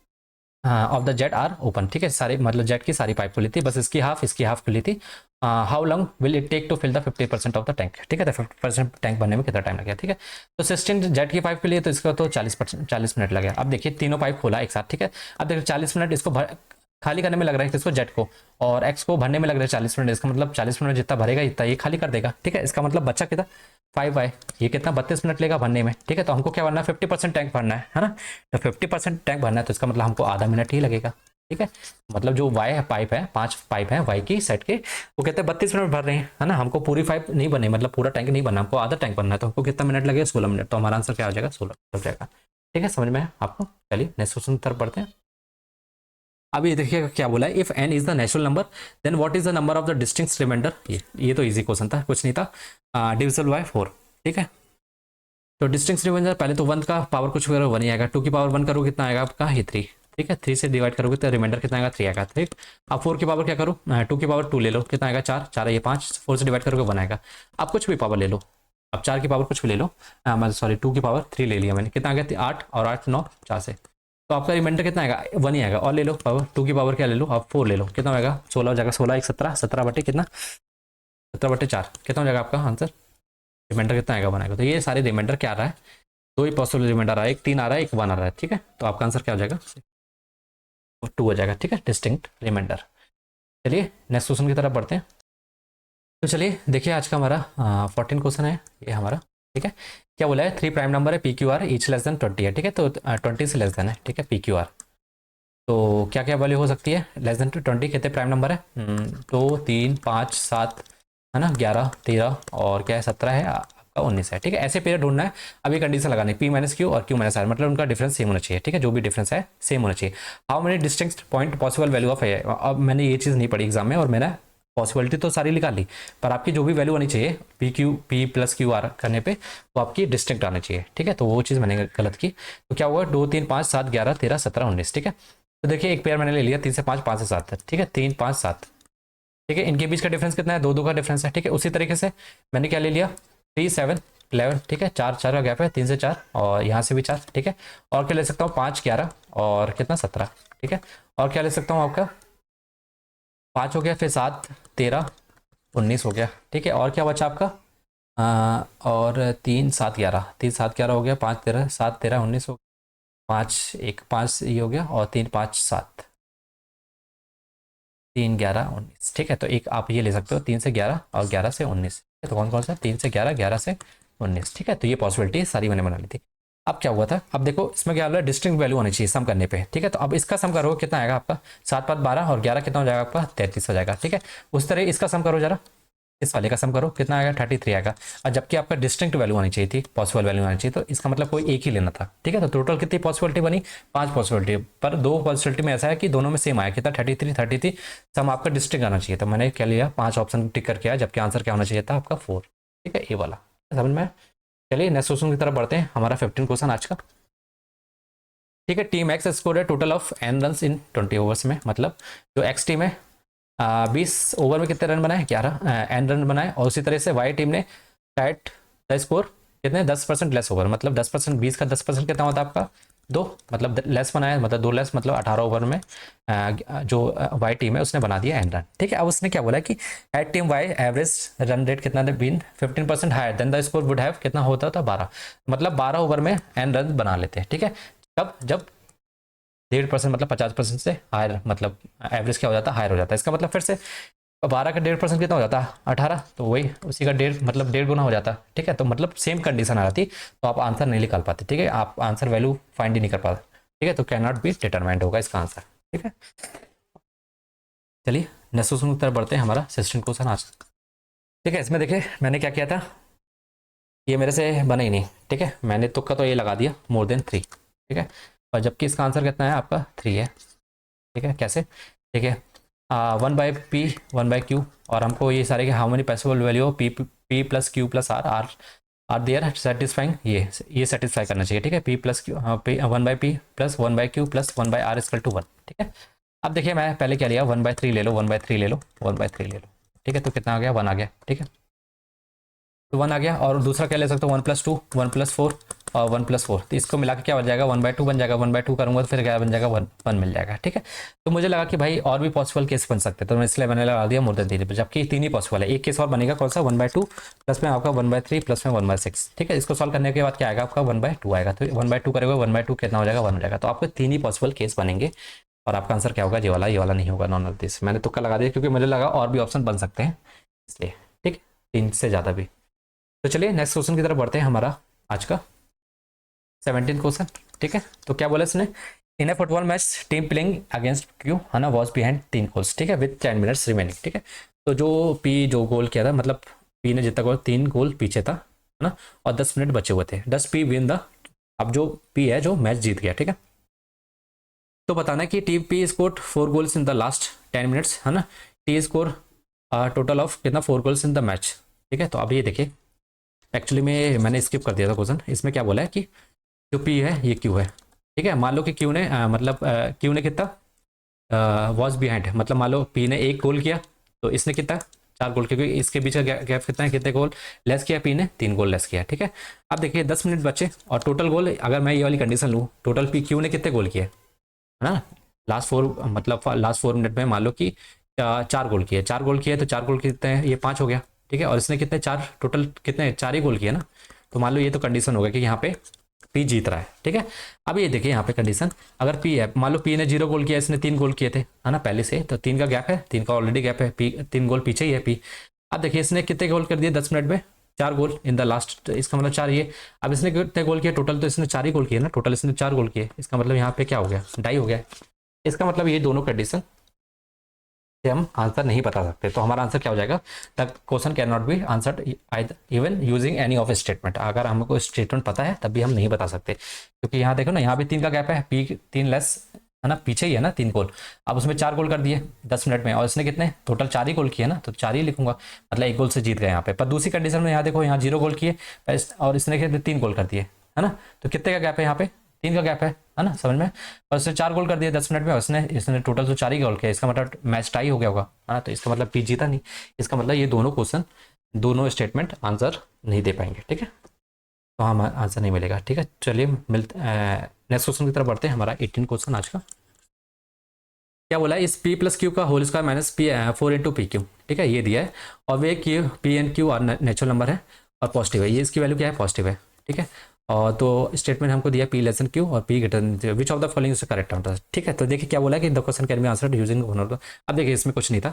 of the jet are open, ठीक है। सारी मतलब जेट की सारी पाइप खुली थी, बस इसकी हाफ खुली थी, how long will it take to fill the 50% of the tank, ठीक है। तो 50% टैंक भरने में कितना टाइम लगेगा, ठीक है। तो सिस्टम जेट की पाइप के लिए तो इसका तो 40 मिनट लगेगा। अब देखिए तीनों पाइप खोला एक साथ, ठीक है। अब देखिए 40 मिनट इसको खाली करने में लग रहा है किसको, जेट को, और एक्स को भरने में लग रहा है 40 मिनट। इसका मतलब 40 मिनट में जितना भरेगा इतना ये खाली कर देगा, ठीक है। इसका मतलब बच्चा कितना 5y, ये कितना 32 मिनट लेगा भरने में, ठीक है। तो हमको क्या भरना है 50% टैंक भरना है ना। तो 50% टैंक भरना है तो इसका मतलब हमको आधा मिनट ही लगेगा, ठीक है। मतलब जो वाई है पाइप है, 5 पाइप है वाई की सेट के, वो कहते हैं 32 मिनट भर रहे हैं, है ना। हमको पूरी पाइप नहीं भरनी, मतलब पूरा टैंक नहीं भरना, हमको आधा टैंक भरना है। तो हमको कितना मिनट लगेगा 16 मिनट। तो हमारा आंसर क्या हो जाएगा 16 हो जाएगा, ठीक है। समझ में है आपको। चलिए नेक्स्ट क्वेश्चन की तरफ बढ़ते हैं। अभी देखिएगा क्या बोला है, if n is the natural number then what is the number of the distinct reminder. ये तो इजी क्वेश्चन था, कुछ नहीं था, डिविजिबल बाय 4, ठीक है। तो डिस्टिंक्ट रिमाइंडर पहले तो 1 का पावर कुछ करो 1 ही आएगा, 2 की पावर 1 करो कितना आएगा आपका ये 3, ठीक है। 3 से डिवाइड करोगे तो रिमाइंडर कितना आएगा 3 आएगा, ठीक। अब 4 की पावर क्या करो, 2 की पावर 2 ले लो, कितना आएगा 4, 4 है ये 5, 4 से डिवाइड करोगे 1 आएगा। अब कुछ भी पावर ले लो, अब 4 की पावर कुछ भी ले लो, सॉरी 2 की पावर 3 ले लिया मैंने, कितना आ गया 8, और 8 9 4 से, तो आपका रिमाइंडर कितना आएगा 1 ही आएगा। और ले लो पावर 2 की पावर क्या ले लो, अब 4 ले लो, कितना आएगा 16 हो जाएगा, 16 1 17, 17 बटे कितना 17 बटे 4, कितना हो जाएगा आपका आंसर, रिमाइंडर कितना आएगा 1 आएगा। तो ये सारे रिमाइंडर क्या आ रहा है, दो ही पॉसिबल रिमाइंडर आ रहा है, एक 3 आ रहा है एक 1 आ रहा है, ठीक है। तो आपका आंसर क्या हो जाएगा 2 हो जाएगा, ठीक है, डिस्टिंक्ट रिमाइंडर। चलिए नेक्स्ट क्वेश्चन की तरफ बढ़ते हैं। तो चलिए देखिए आज का हमारा 14 क्वेश्चन है ये हमारा, ठीक है। क्या बोला है 3 प्राइम नंबर है PQR ईच लेस देन 20 है, ठीक है। तो 20 से लेस देन है, ठीक है PQR। तो क्या क्या वैल्यू हो सकती है लेस देन 20, कितने प्राइम नंबर है 2 3 5 7 है ना, 11 13 और क्या है 17 है आपका 19 है, ठीक है। ऐसे पेयर ढूंढना है। अभी कंडीशन लगानी P माइनस क्यू और Q माइनस आर, मतलब उनका डिफरेंस सेम होना चाहिए, ठीक है। जो भी डिफरेंस है सेम होना चाहिए। How many distinct point possible value of है। अब मैंने ये चीज़ नहीं पढ़ी एग्जाम में और मैंने पॉसिबिलिटी तो सारी निकाल ली, पर आपकी जो भी वैल्यू आनी चाहिए P प्लस क्यू आर करने पे वो आपकी डिस्टिंक्ट आनी चाहिए, ठीक है। तो वो चीज़ मैंने गलत की। तो क्या हुआ 2 3 5 7 11 13 17 19, ठीक है। तो देखिए एक पेयर मैंने ले लिया 3 से 5 5 से 7 तक, ठीक है 3 5 7, ठीक है। इनके बीच का डिफरेंस कितना है 2 2 का डिफरेंस है, ठीक है। उसी तरीके से मैंने क्या ले लिया 3 7 11, ठीक है 4 4 का गैप है 3 से 4 और यहाँ से भी 4, ठीक है। और क्या ले सकता हूँ 5 11 और कितना 17, ठीक है। और क्या ले सकता हूँ आपका 5 हो गया, फिर 7 13 19 हो गया, ठीक है। और क्या बचा आपका और 3 7 11, 3 7 11 हो गया, 5 13 7 13 19 हो गया, 5 1 5 ये हो गया और 3 5 7 3 11 19, ठीक है। तो एक आप ये ले सकते हो 3 से 11 और 11 से 19, तो कौन कौन सा 3 से 11 11 से 19, ठीक है। तो ये पॉसिबिलिटी सारी मैंने बना ली थी। अब क्या हुआ था, अब देखो इसमें क्या है डिस्टिंक्ट वैल्यू होनी चाहिए सम करने पे, ठीक है। तो अब इसका सम करोगे कितना आएगा आपका 7 5 12 और 11 कितना हो जाएगा आपका 33 हो जाएगा, ठीक है। उस तरह इसका सम करो जरा, इस वाले का सम करो कितना आएगा 33 आएगा। और जबकि आपका डिस्टिंक्ट वैल्यू आनी चाहिए थी, पॉसिबल वैल्यू आनी चाहिए, तो इसका मतलब कोई एक ही लेना था, ठीक है। तो टोटल कितनी पॉसिबिलिटी बनी 5 पॉसिबिलिटी, पर 2 पॉसिबिलिटी में ऐसा है कि दोनों में सेम आया कितना 33 सम आपका डिस्टिंक्ट आना चाहिए। तो मैंने क्या लिया 5 ऑप्शन टिक करके आया, जबकि आंसर क्या होना चाहिए था आपका 4, ठीक है ये वाला, समझ में। चलिए नेक्स्ट क्वेश्चन की तरफ बढ़ते हैं, हमारा 15 क्वेश्चन आज का, ठीक है। टीम एक्स स्कोर है total of n run in 20 overs में, मतलब जो एक्स टीम है 20 ओवर में कितने रन बनाए 11 n रन बनाए, और उसी तरह से वाई टीम ने टाइट द स्कोर कितने 10% लेस ओवर, मतलब 10% 20 का 10% कितना होता है आपका 2, मतलब लेस बनाया मतलब 2 लेस, मतलब 18 ओवर में जो वाई टीम है उसने बना दिया n रन, ठीक है। अब उसने क्या बोला कि at team Y average run rate कितना been 15% higher than the score would have, कितना होता था 12, मतलब 12 ओवर में n रन बना लेते हैं, ठीक है। कब जब 1.5% मतलब 50% से हायर, मतलब एवरेज क्या हो जाता है हायर हो जाता है। इसका मतलब फिर से 12 का 1.5% कितना हो जाता है 18, तो वही उसी का 1.5 मतलब 1.5 गुना हो जाता है, ठीक है। तो मतलब सेम कंडीशन आ जाती तो आप आंसर नहीं निकाल पाते, ठीक है। आप आंसर वैल्यू फाइंड ही नहीं कर पाते, ठीक है। तो कैन नॉट बी डिटरमाइंड होगा इसका आंसर, ठीक है। चलिए नेक्स्ट क्वेश्चन की तरफ बढ़ते हैं, हमारा 16 क्वेश्चन आज, ठीक है। इसमें देखिए मैंने क्या किया था, ये मेरे से बना ही नहीं, ठीक है। मैंने तुक्का तो ये लगा दिया मोर देन 3, ठीक है। और जबकि इसका आंसर कितना है आपका 3 है, ठीक है। कैसे, ठीक है 1/p 1/q, और हमको ये सारे के how many possible value p plus q plus r there satisfying, ये सेटिस्फाई करना चाहिए, ठीक है। p plus q 1/p plus 1/q plus 1/r equal to 1, ठीक है। अब देखिए मैं पहले क्या लिया 1/3 ले लो 1/3 ले लो 1/3 ले लो, ठीक है। तो कितना आ गया 1 आ गया, ठीक है। तो 1 आ गया, और दूसरा क्या ले सकते हो 1 + 2 1 + 4 और 1+4, तो इसको मिला के क्या बन जाएगा 1/2 बन जाएगा। 1/2 करूँगा तो फिर क्या बन जाएगा 1 मिल जाएगा। ठीक है, तो मुझे लगा कि भाई और भी पॉसिबल केस बन सकते हैं, तो मैं इसलिए मैंने लगा दिया मोर देन 3, जबकि 3 ही पॉसिबल है। एक केस और बनेगा कौन सा 1/2 प्लस में आपका 1/3 प्लस में 1/6। ठीक है, इसको सॉल्व करने के बाद क्या आएगा आपका 1/2 आएगा, तो 1/2 करेगा 1/2 कितना हो जाएगा 1 हो जाएगा। तो आपको 3 ही पॉसिबल केस बनेंगे और आपका आंसर क्या होगा ये वाला नहीं होगा, नॉन ऑफ दिस। मैंने तुक्का लगा दिया क्योंकि मुझे लगा और भी ऑप्शन बन सकते हैं इसलिए। ठीक, 3 से ज़्यादा भी। तो चलिए नेक्स्ट क्वेश्चन की तरफ बढ़ते हैं, हमारा आज का 17 क्वेश्चन। ठीक है, तो क्या बोला इसने, in a football match team playing against Q है ना वॉज बिहाइंड 3 गोल्स। ठीक है, विद 10 मिनट्स रिमेनिंग। ठीक है, तो जो गोल किया था, मतलब पी ने जितना गोल 3 गोल पीछे था है ना, और 10 मिनट बचे हुए थे। डस पी विन द, अब जो पी है जो मैच जीत गया। ठीक है, तो बताना है कि team P score 4 goals in the last 10 minutes है ना, टी स्कोर टोटल ऑफ कितना 4 गोल्स इन द मैच। ठीक है, तो अब ये देखिए एक्चुअली में मैंने स्किप कर दिया था क्वेश्चन। इसमें क्या बोला है कि जो पी है ये क्यू है। ठीक है, मान लो कि क्यू ने मतलब क्यू ने कितना वॉज बिहाइंड, मतलब मान लो पी ने 1 गोल किया तो इसने कितना 4 गोल, क्योंकि इसके बीच का गैप कितना है, कितने गोल लेस किया पी ने 3 गोल लेस किया। ठीक है, अब देखिए 10 मिनट बचे और टोटल गोल, अगर मैं ये वाली कंडीशन लूँ, टोटल पी क्यू ने कितने गोल किए है ना, लास्ट 4 मिनट में मान लो कि 4 गोल किए। 4 गोल किए तो 4 गोल कितने हैं, ये 5 हो गया। ठीक है, और इसने कितने 4 टोटल कितने 4 ही गोल किए ना, तो मान लो ये तो कंडीशन होगा कि यहाँ पे पी जीत रहा है। ठीक है, अब ये देखिए यहाँ पे कंडीशन, अगर पी है, मान लो पी ने 0 गोल किया, इसने 3 गोल किए थे है ना पहले से, तो 3 का गैप है, 3 का ऑलरेडी गैप है, पी 3 गोल पीछे ही है पी। अब देखिए इसने कितने गोल कर दिए 10 मिनट में, 4 गोल इन द लास्ट, इसका मतलब 4 ये। अब इसने कितने गोल किए टोटल, तो इसने 4 ही गोल किए ना, टोटल इसने 4 गोल किए, इसका मतलब यहाँ पे क्या हो गया डाई हो गया। इसका मतलब ये दोनों कंडीशन से हम आंसर नहीं बता सकते, तो हमारा आंसर क्या हो जाएगा, the question can not be answered even using any of statement. अगर हमको स्टेटमेंट पता है तब भी हम नहीं बता सकते, क्योंकि यहाँ देखो ना, यहाँ भी 3 का गैप है, पी 3 लेस है ना, पीछे ही है ना 3 गोल। अब उसमें 4 गोल कर दिए 10 मिनट में, और इसने कितने टोटल 4 ही गोल किए ना, तो 4 ही लिखूंगा, मतलब 1 गोल से जीत गए यहाँ पे। पर दूसरी कंडीशन में यहाँ देखो, यहाँ 0 गोल किए और इसने कितने 3 गोल कर दिए है ना, तो कितने का गैप है यहाँ पे 3 का गैप है ना, समझ में। और उसने 4 गोल कर दिया 10 मिनट में, इसने टोटल तो 4 ही गोल किया, इसका मतलब मैच टाई हो गया होगा है ना, तो इसका मतलब पी जीता नहीं। इसका मतलब ये दोनों क्वेश्चन, दोनों स्टेटमेंट आंसर नहीं दे पाएंगे। ठीक है, तो हम आंसर नहीं मिलेगा। ठीक है, चलिए मिलते नेक्स्ट क्वेश्चन की तरफ बढ़ते हैं, हमारा 18 क्वेश्चन आज का। क्या बोला है, इस पी प्लस क्यू का whole square minus p 4 into p q. ठीक है, ये दिया है, और वे क्यू पी एंड क्यू और नेचुरल नंबर है और पॉजिटिव है, ये इसकी वैल्यू क्या है पॉजिटिव है। ठीक है, और तो स्टेटमेंट हमको दिया पी लेस देन क्यू और p greater than which of the following is correct answer. ठीक है, तो देखिए क्या बोला है कि द question can be answered using one of the. अब देखिए इसमें कुछ नहीं था,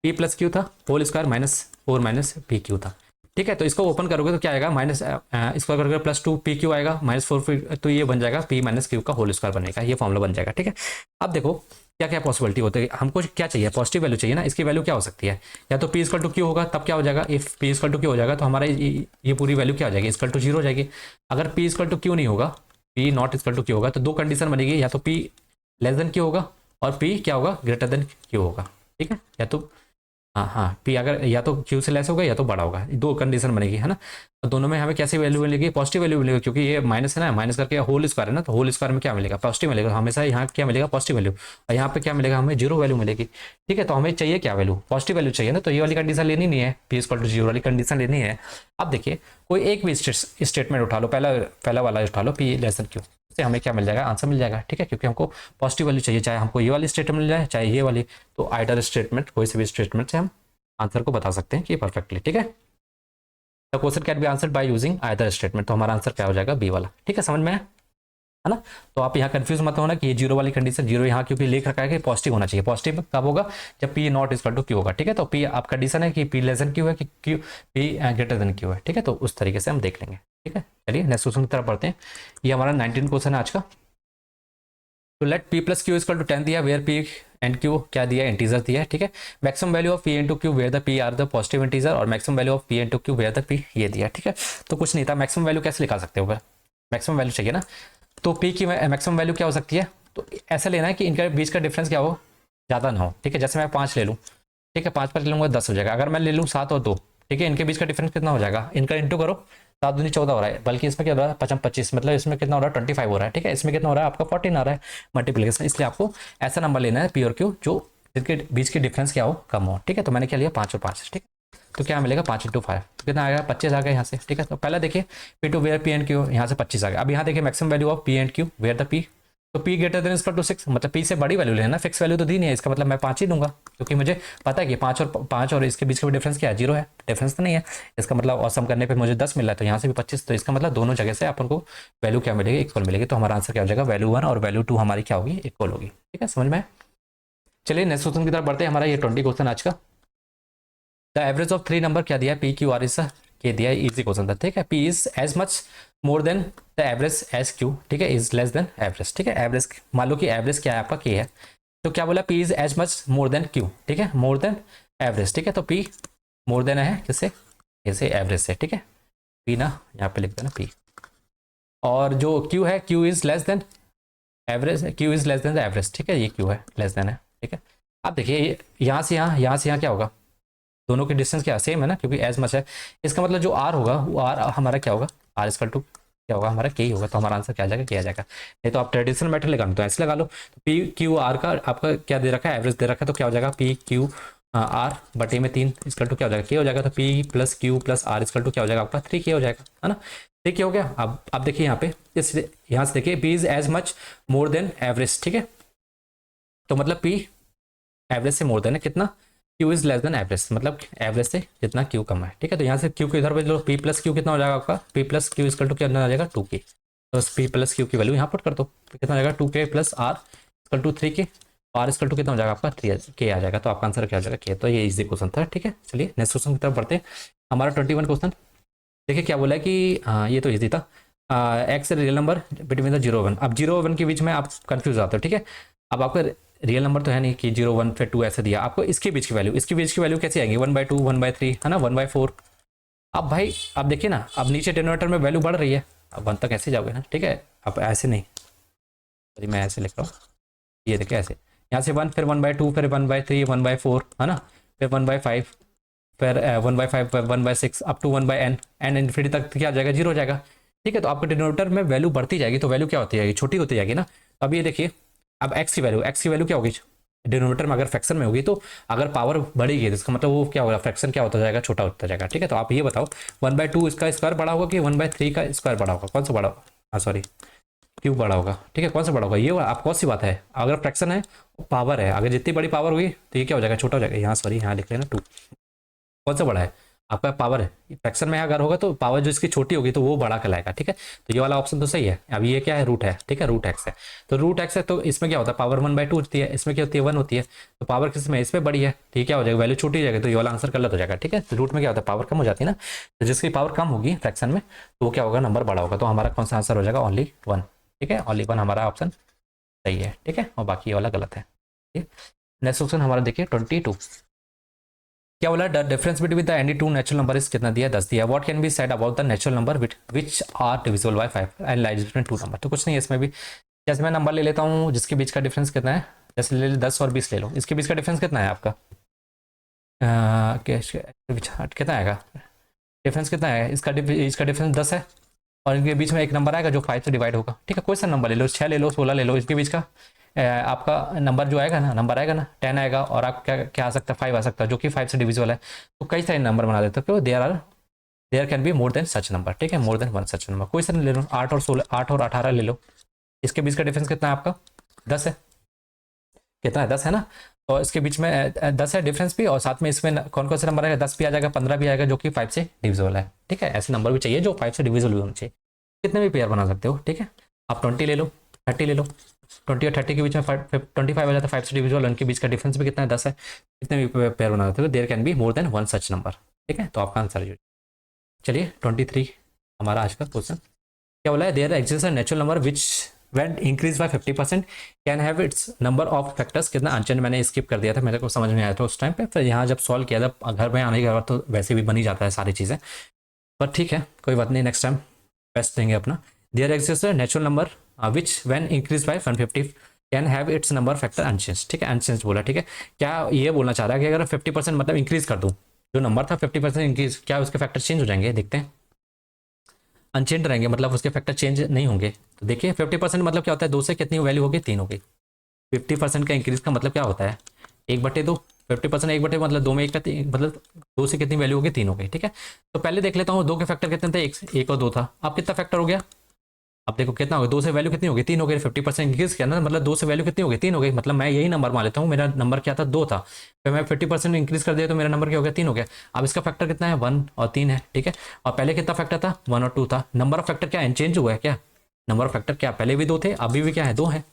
पी प्लस क्यू था, whole square minus 4 minus p q था। ठीक है, तो इसको ओपन करोगे तो क्या आएगा, माइनस स्क्वायर करोगे +2 पी क्यू आएगा, -4 तो ये बन जाएगा पी माइनस क्यू का होल स्क्वायर बनेगा, ये फॉर्मूला बन जाएगा। ठीक है, अब देखो क्या क्या पॉसिबिलिटी होती है, हमको क्या चाहिए पॉजिटिव वैल्यू चाहिए ना, इसकी वैल्यू क्या हो सकती है, या तो पी इक्वल टू क्यू होगा, तब क्या हो जाएगा, इफ पी इक्वल टू क्यू हो जाएगा तो हमारा ये पूरी वैल्यू क्या हो जाएगी इक्वल टू 0 हो जाएगी। अगर पी इक्वल टू क्यू नहीं होगा, p not equal to q होगा, तो 2 कंडीशन बनेगी, या तो पी लेस देन क्यू होगा और पी क्या होगा ग्रेटर देन क्यू होगा। ठीक है, या तो हाँ पी अगर या तो क्यू से लेस होगा या तो बड़ा होगा, 2 कंडीशन बनेगी है ना। तो दोनों में हमें कैसी वैल्यू मिलेगी, पॉजिटिव वैल्यू मिलेगी, क्योंकि ये माइनस है ना, माइनस करके होल स्क्वायर है ना, तो होल स्क्वायर में क्या मिलेगा पॉजिटिव मिलेगा, हमेशा यहाँ क्या मिलेगा पॉजिटिव वैल्यू, और यहाँ पे क्या मिलेगा हमें 0 वैल्यू मिलेगी। ठीक है, तो हमें चाहिए क्या वैल्यू, पॉजिटिव वैल्यू चाहिए ना, तो ये वाली कंडीशन लेनी नहीं है, पी इक्वल टू 0 वाली कंडीशन लेनी है। अब देखिए कोई एक भी स्टेटमेंट उठा लो, पहला वाला उठा लो पी लेस देन क्यू, से हमें क्या मिल जाएगा आंसर मिल जाएगा। ठीक है, क्योंकि हमको पॉजिटिव वैल्यू चाहिए, चाहे हमको ये वाली स्टेटमेंट मिल जाए चाहे ये वाली, तो आइदर स्टेटमेंट कोई से भी स्टेटमेंट से हम आंसर को बता सकते हैं कि परफेक्टली। ठीक है, the question can be answered by using either statement, तो हमारा आंसर क्या हो जाएगा बी वाला। ठीक है, समझ में है ना। तो आप यहाँ कंफ्यूज मत होना कि ये 0 वाली कंडीशन 0 यहाँ क्योंकि लिख रखा है कि पॉजिटिव होना चाहिए, पॉजिटिव कब होगा जब p not equal to q होगा। ठीक है, तो पी आप कंडीशन है कि पी लेस देन क्यू है कि Q P greater then Q है। ठीक है, तो उस तरीके से हम देख लेंगे। ठीक है, चलिए नेक्स्ट क्वेश्चन की तरफ बढ़ते हैं, ये हमारा 19 क्वेश्चन है आज का। तो let p plus q equal to 10 दिया, वेयर पी एंड क्यू क्या दिया इंटीजर दिया है। ठीक है, maximum value of P into Q where the P are the positive integer, और maximum value of P into Q where the P ये दिया। ठीक है, तो कुछ नहीं था, मैक्सिमम वैल्यू कैसे निकाल सकते हो, मैक्सिमम वैल्यू चाहिए ना, तो पी की मैक्सिमम वैल्यू क्या हो सकती है, तो ऐसा लेना है कि इनके बीच का डिफरेंस क्या हो ज़्यादा ना हो। ठीक है, जैसे मैं 5 ले लूँ, ठीक है 5 पर ले लूँगा 10 हो जाएगा, अगर मैं ले लूँ 7 और 2, ठीक है इनके बीच का डिफरेंस कितना हो जाएगा, इनका इंटू करो 7 दूनी 14 हो रहा है, बल्कि इसमें क्या हो रहा है 25, मतलब इसमें कितना हो रहा है 25 हो रहा है। ठीक है, इसमें कितना हो रहा है आपका 14 आ रहा है मल्टीप्लिकेशन, इसलिए आपको ऐसा नंबर लेना है पी और क्यू जो जिनके बीच के डिफरेंस क्या हो कम हो। ठीक है, तो मैंने क्या लिया 5 और 5। ठीक है, तो क्या मिलेगा 5 × 5 तो कितना आएगा 25 आ गया यहाँ से, ठीक है। तो पहला देखिए P2 where P and Q, यहाँ से 25 आ गया। अब यहाँ देखिए maximum value of P and Q where the P, तो P greater than equal to 6, मतलब P से बड़ी वैल्यू लेना, फिक्स वैल्यू तो दी नहीं है, इसका मतलब मैं 5 ही दूंगा, क्योंकि मुझे पता है कि 5 और इसके बीच का डिफरेंस क्या है, 0 है, डिफरेंस तो नहीं है। इसका मतलब और सम करने पे मुझे 10 मिल रहा है, तो यहाँ से भी 25, तो इसका मतलब दोनों जगह से अपन को वैल्यू क्या मिलेगी, इक्वल मिलेगी। तो हमारा आंसर क्या हो जाएगा, वैल्यू 1 और वैल्यू 2 हमारी क्या होगी, इक्वल होगी, ठीक है, समझ में। चलिए नेक्स्ट क्वेश्चन की तरफ बढ़ते हैं। हमारा ये 20 क्वेश्चन आज का। द एवरेज ऑफ 3 नंबर क्या दिया है, पी क्यू आर इज के दिया है, इजी क्वेश्चन था, ठीक है। P is as much more than the average as q, ठीक है, इज लेस देन एवरेज, ठीक है। एवरेज मान लो कि एवरेज क्या है आपका के है, तो क्या बोला, p is as much more than q, ठीक है, मोर देन एवरेज, ठीक है। तो पी मोर देन है किससे, जैसे एवरेज से, ठीक है। पी ना यहाँ पे लिख देना पी, और जो क्यू है, Q is less than average, Q is less than the average, ठीक है, ये क्यू है, लेस देन है, ठीक है। अब देखिए यहाँ से यहाँ क्या होगा, दोनों की डिस्टेंस क्या सेम है ना, क्योंकि एज मच है। इसका मतलब जो आर होगा वो आर हमारा क्या होगा, आर इक्वल टू क्या होगा, हमारा के ही होगा। तो हमारा आंसर क्या आ जाएगा, किया जाएगा। नहीं तो आप ट्रेडिशनल मेथड लगाना तो ऐसे लगा लो, तो पी क्यू आर का आपका क्या दे रखा है, एवरेज दे रखा है, तो क्या हो जाएगा, पी क्यू आर बटे में 3 इक्वल टू क्या हो जाएगा, के हो जाएगा। तो p plus q plus r equal to क्या हो जाएगा आपका 3 के हो जाएगा, है ना। 3 के हो गया। अब देखिए यहाँ पे यहाँ से देखिए p is as much more than average, ठीक है। तो मतलब पी एवरेज से मोर देन है कितना, Q is less than average, मतलब एवरेज से जितना क्यू कम है, ठीक है। तो यहाँ से क्यू को इधर भेज लो, पी प्लस क्यू कितना हो जाएगा आपका, p plus q equal to कितना आ जाएगा 2k। तो पी प्लस क्यू की वैल्यू यहाँ पुट कर दो, तो कितना हो जाएगा 2k plus r equal to 3k, r equal to कितना हो जाएगा आपका 3k आ जाएगा। तो आपका आंसर क्या हो जाएगा के। तो ये इजी क्वेश्चन था, ठीक है। चलिए नेक्स्ट क्वेश्चन की तरफ बढ़ते हैं। हमारा 21 क्वेश्चन देखिए क्या बोला है कि ये तो इजी था, x real number between the 0 1। अब 0 1 के बीच में आप कंफ्यूज आते हो, ठीक है। अब आपका रियल नंबर तो है नहीं कि 0 1 फिर 2 ऐसे दिया, आपको इसके बीच की वैल्यू, इसके बीच की वैल्यू कैसे आएगी, 1/2 1/3 है ना, 1/4। अब भाई अब देखिए ना, अब नीचे डिनोमिनेटर में वैल्यू बढ़ रही है, अब 1 तक ऐसे जाओगे ना, ठीक है। अब ऐसे नहीं, सॉरी मैं ऐसे लिख रहा हूँ, ये देखिए ऐसे, यहाँ से 1 फिर 1/2 फिर 1/3 1/4 है ना, फिर 1/5 फिर 1/5 1/6 up to 1/n, N infinity तक क्या आ जाएगा, 0 हो जाएगा, ठीक है। तो आपके डिनोमिनेटर में वैल्यू बढ़ती जाएगी, तो वैल्यू क्या होती जाएगी, छोटी होती जाएगी ना। अब ये देखिए, अब एक्स की वैल्यू क्या होगी, डिनोमिनेटर में अगर फ्रैक्शन में होगी, तो अगर पावर बढ़ेगी तो इसका मतलब वो क्या होगा, फ्रैक्शन क्या होता जाएगा, छोटा होता जाएगा, ठीक है। तो आप ये बताओ 1/2 इसका स्क्वायर बड़ा होगा कि 1/3 का स्क्वायर बड़ा होगा, कौन सा बड़ा होगा, हाँ सॉरी क्यूब बड़ा होगा, ठीक है, कौन सा बड़ा होगा, ये आप कौन सी बात है, अगर फ्रैक्शन है पावर है, अगर जितनी बड़ी पावर होगी तो ये क्या हो जाएगा, छोटा हो जाएगा। यहाँ सॉरी यहाँ लिख लेना 2, कौन सा बड़ा है आपका, पावर है, फ्रैक्शन में अगर होगा तो पावर जो इसकी छोटी होगी तो वो बड़ा कहलाएगा, ठीक है। तो ये वाला ऑप्शन तो सही है। अब ये क्या है, रूट है, ठीक है, रूट एक्स है। तो रूट एक्स है, तो इसमें क्या होता है, पावर 1/2 होती है, इसमें क्या होती है 1 होती है, तो पावर किसमें, इसमें बड़ी है, ठीक है, क्या हो जाएगा, वैल्यू छोटी हो जाएगी, तो ये वाला आंसर गलत हो जाएगा, ठीक है। तो रूट में क्या होता है, पावर कम हो जाती है ना, तो जिसकी पावर कम होगी फ्रैक्शन में तो वो क्या होगा, नंबर बड़ा होगा। तो हमारा कौन सा आंसर हो जाएगा, ओनली 1, ठीक है, ओनली 1 हमारा ऑप्शन सही है, ठीक है, और बाकी ये वाला गलत है, ठीक। नेक्स्ट क्वेश्चन हमारा देखिए 22, क्या बोला, the difference between the any two natural number is कितना दिया, 10 दिया। What can be said about the natural number which are divisible by 5 and lies between 2 number. तो कुछ नहीं है इसमें भी, जैसे मैं नंबर ले लेता हूँ जिसके बीच का डिफरेंस कितना है, जैसे ले 10 और 20 ले लो, इसके बीच का डिफरेंस कितना है आपका, कितना आएगा डिफरेंस, कितना है इसका डिफरेंस 10 है, और इनके बीच में एक नंबर आएगा जो 5 से डिवाइड होगा, ठीक है। कोई सा नंबर ले लो, 6 ले लो 16 ले लो, इसके बीच का आपका नंबर जो आएगा ना, नंबर आएगा ना 10 आएगा, और आप क्या आ सकता है 5 आ सकता है, जो कि 5 से डिविजिबल है। तो कई सारे नंबर बना देते हो, there can be more than such number, ठीक है, मोर देन 1 सच नंबर। कोई सा ले लो, 8 और 16 8 और 18 ले लो, इसके बीच का डिफरेंस कितना है आपका, 10 है, कितना है 10 है ना, और इसके बीच में 10 है डिफरेंस भी, और साथ में इसमें कौन कौन से नंबर आएगा, 10 भी आ जाएगा 15 भी आएगा, जो कि 5 से डिविजिबल है, ठीक है। ऐसे नंबर भी चाहिए जो 5 से डिविजिबल भी होने चाहिए, कितने भी पेयर बना सकते हो, ठीक है। आप 20 ले लो 30 ले लो, 20 और 30 के बीच में 25 आ जाता है, 5 से डिविजिबल, उनके बीच का डिफरेंस भी कितना है 10 है, कितने भी पेयर बना सकते हो, there can be more than 1 such number, ठीक है। तो आपका आंसर चलिए 23 हमारा आज का क्वेश्चन, क्या बोला है, there exist a natural number which when increase by 50% can have its number of factors, कितना अनचेंज, मैंने स्किप कर दिया था, मेरे को समझ में आया था उस टाइम पे, फिर यहाँ जब सॉल्व किया था घर में आने के बाद तो वैसे भी बन ही जाता है सारी चीज़ें, पर ठीक है कोई बात नहीं, नेक्स्ट टाइम बेस्ट देंगे अपना। There exist a natural number which when increase by 150 can have its number factor unchange, ठीक है, अनचेंज बोला, ठीक है। क्या ये बोलना चाह रहा है कि अगर 50% मतलब इंक्रीज कर दूँ, जो नंबर था 50% इंक्रीज, क्या उसके फैक्टर चेंज हो जाएंगे, देखते हैं, अनचेंज रहेंगे, मतलब उसके फैक्टर चेंज नहीं होंगे। तो देखिए 50% मतलब क्या होता है, 2 से कितनी वैल्यू होगी, 3 होगी। 50% का इंक्रीज का मतलब क्या होता है, 1/2, 50% 1/2 मतलब 2 में 1 का मतलब 2 से कितनी वैल्यू होगी, 3 हो गई। ठीक है, तो पहले देख लेता हूँ 2 के फैक्टर कितने थे, एक और 2 था। अब कितना फैक्टर हो गया, अब देखो कितना हो गया, 2 से वैल्यू कितनी हो गई, 3 हो गई। 50% इंक्रीज किया ना, मतलब 2 से वैल्यू कितनी हो गई, 3 हो गई। मतलब मैं यही नंबर मान लेता हूँ, मेरा नंबर क्या था, 2 था, फिर मैं 50% इंक्रीज कर दिया तो मेरा नंबर क्या हो गया, 3 हो गया। अब इसका फैक्टर कितना है, 1 और 3 है। ठीक है, और पहले कितना फैक्टर था, 1 और 2 था। नंबर ऑफ फैक्टर क्या चेंज हुआ है क्या, नंबर ऑफ फैक्टर क्या पहले भी 2 थे, अभी भी क्या है, 2 है।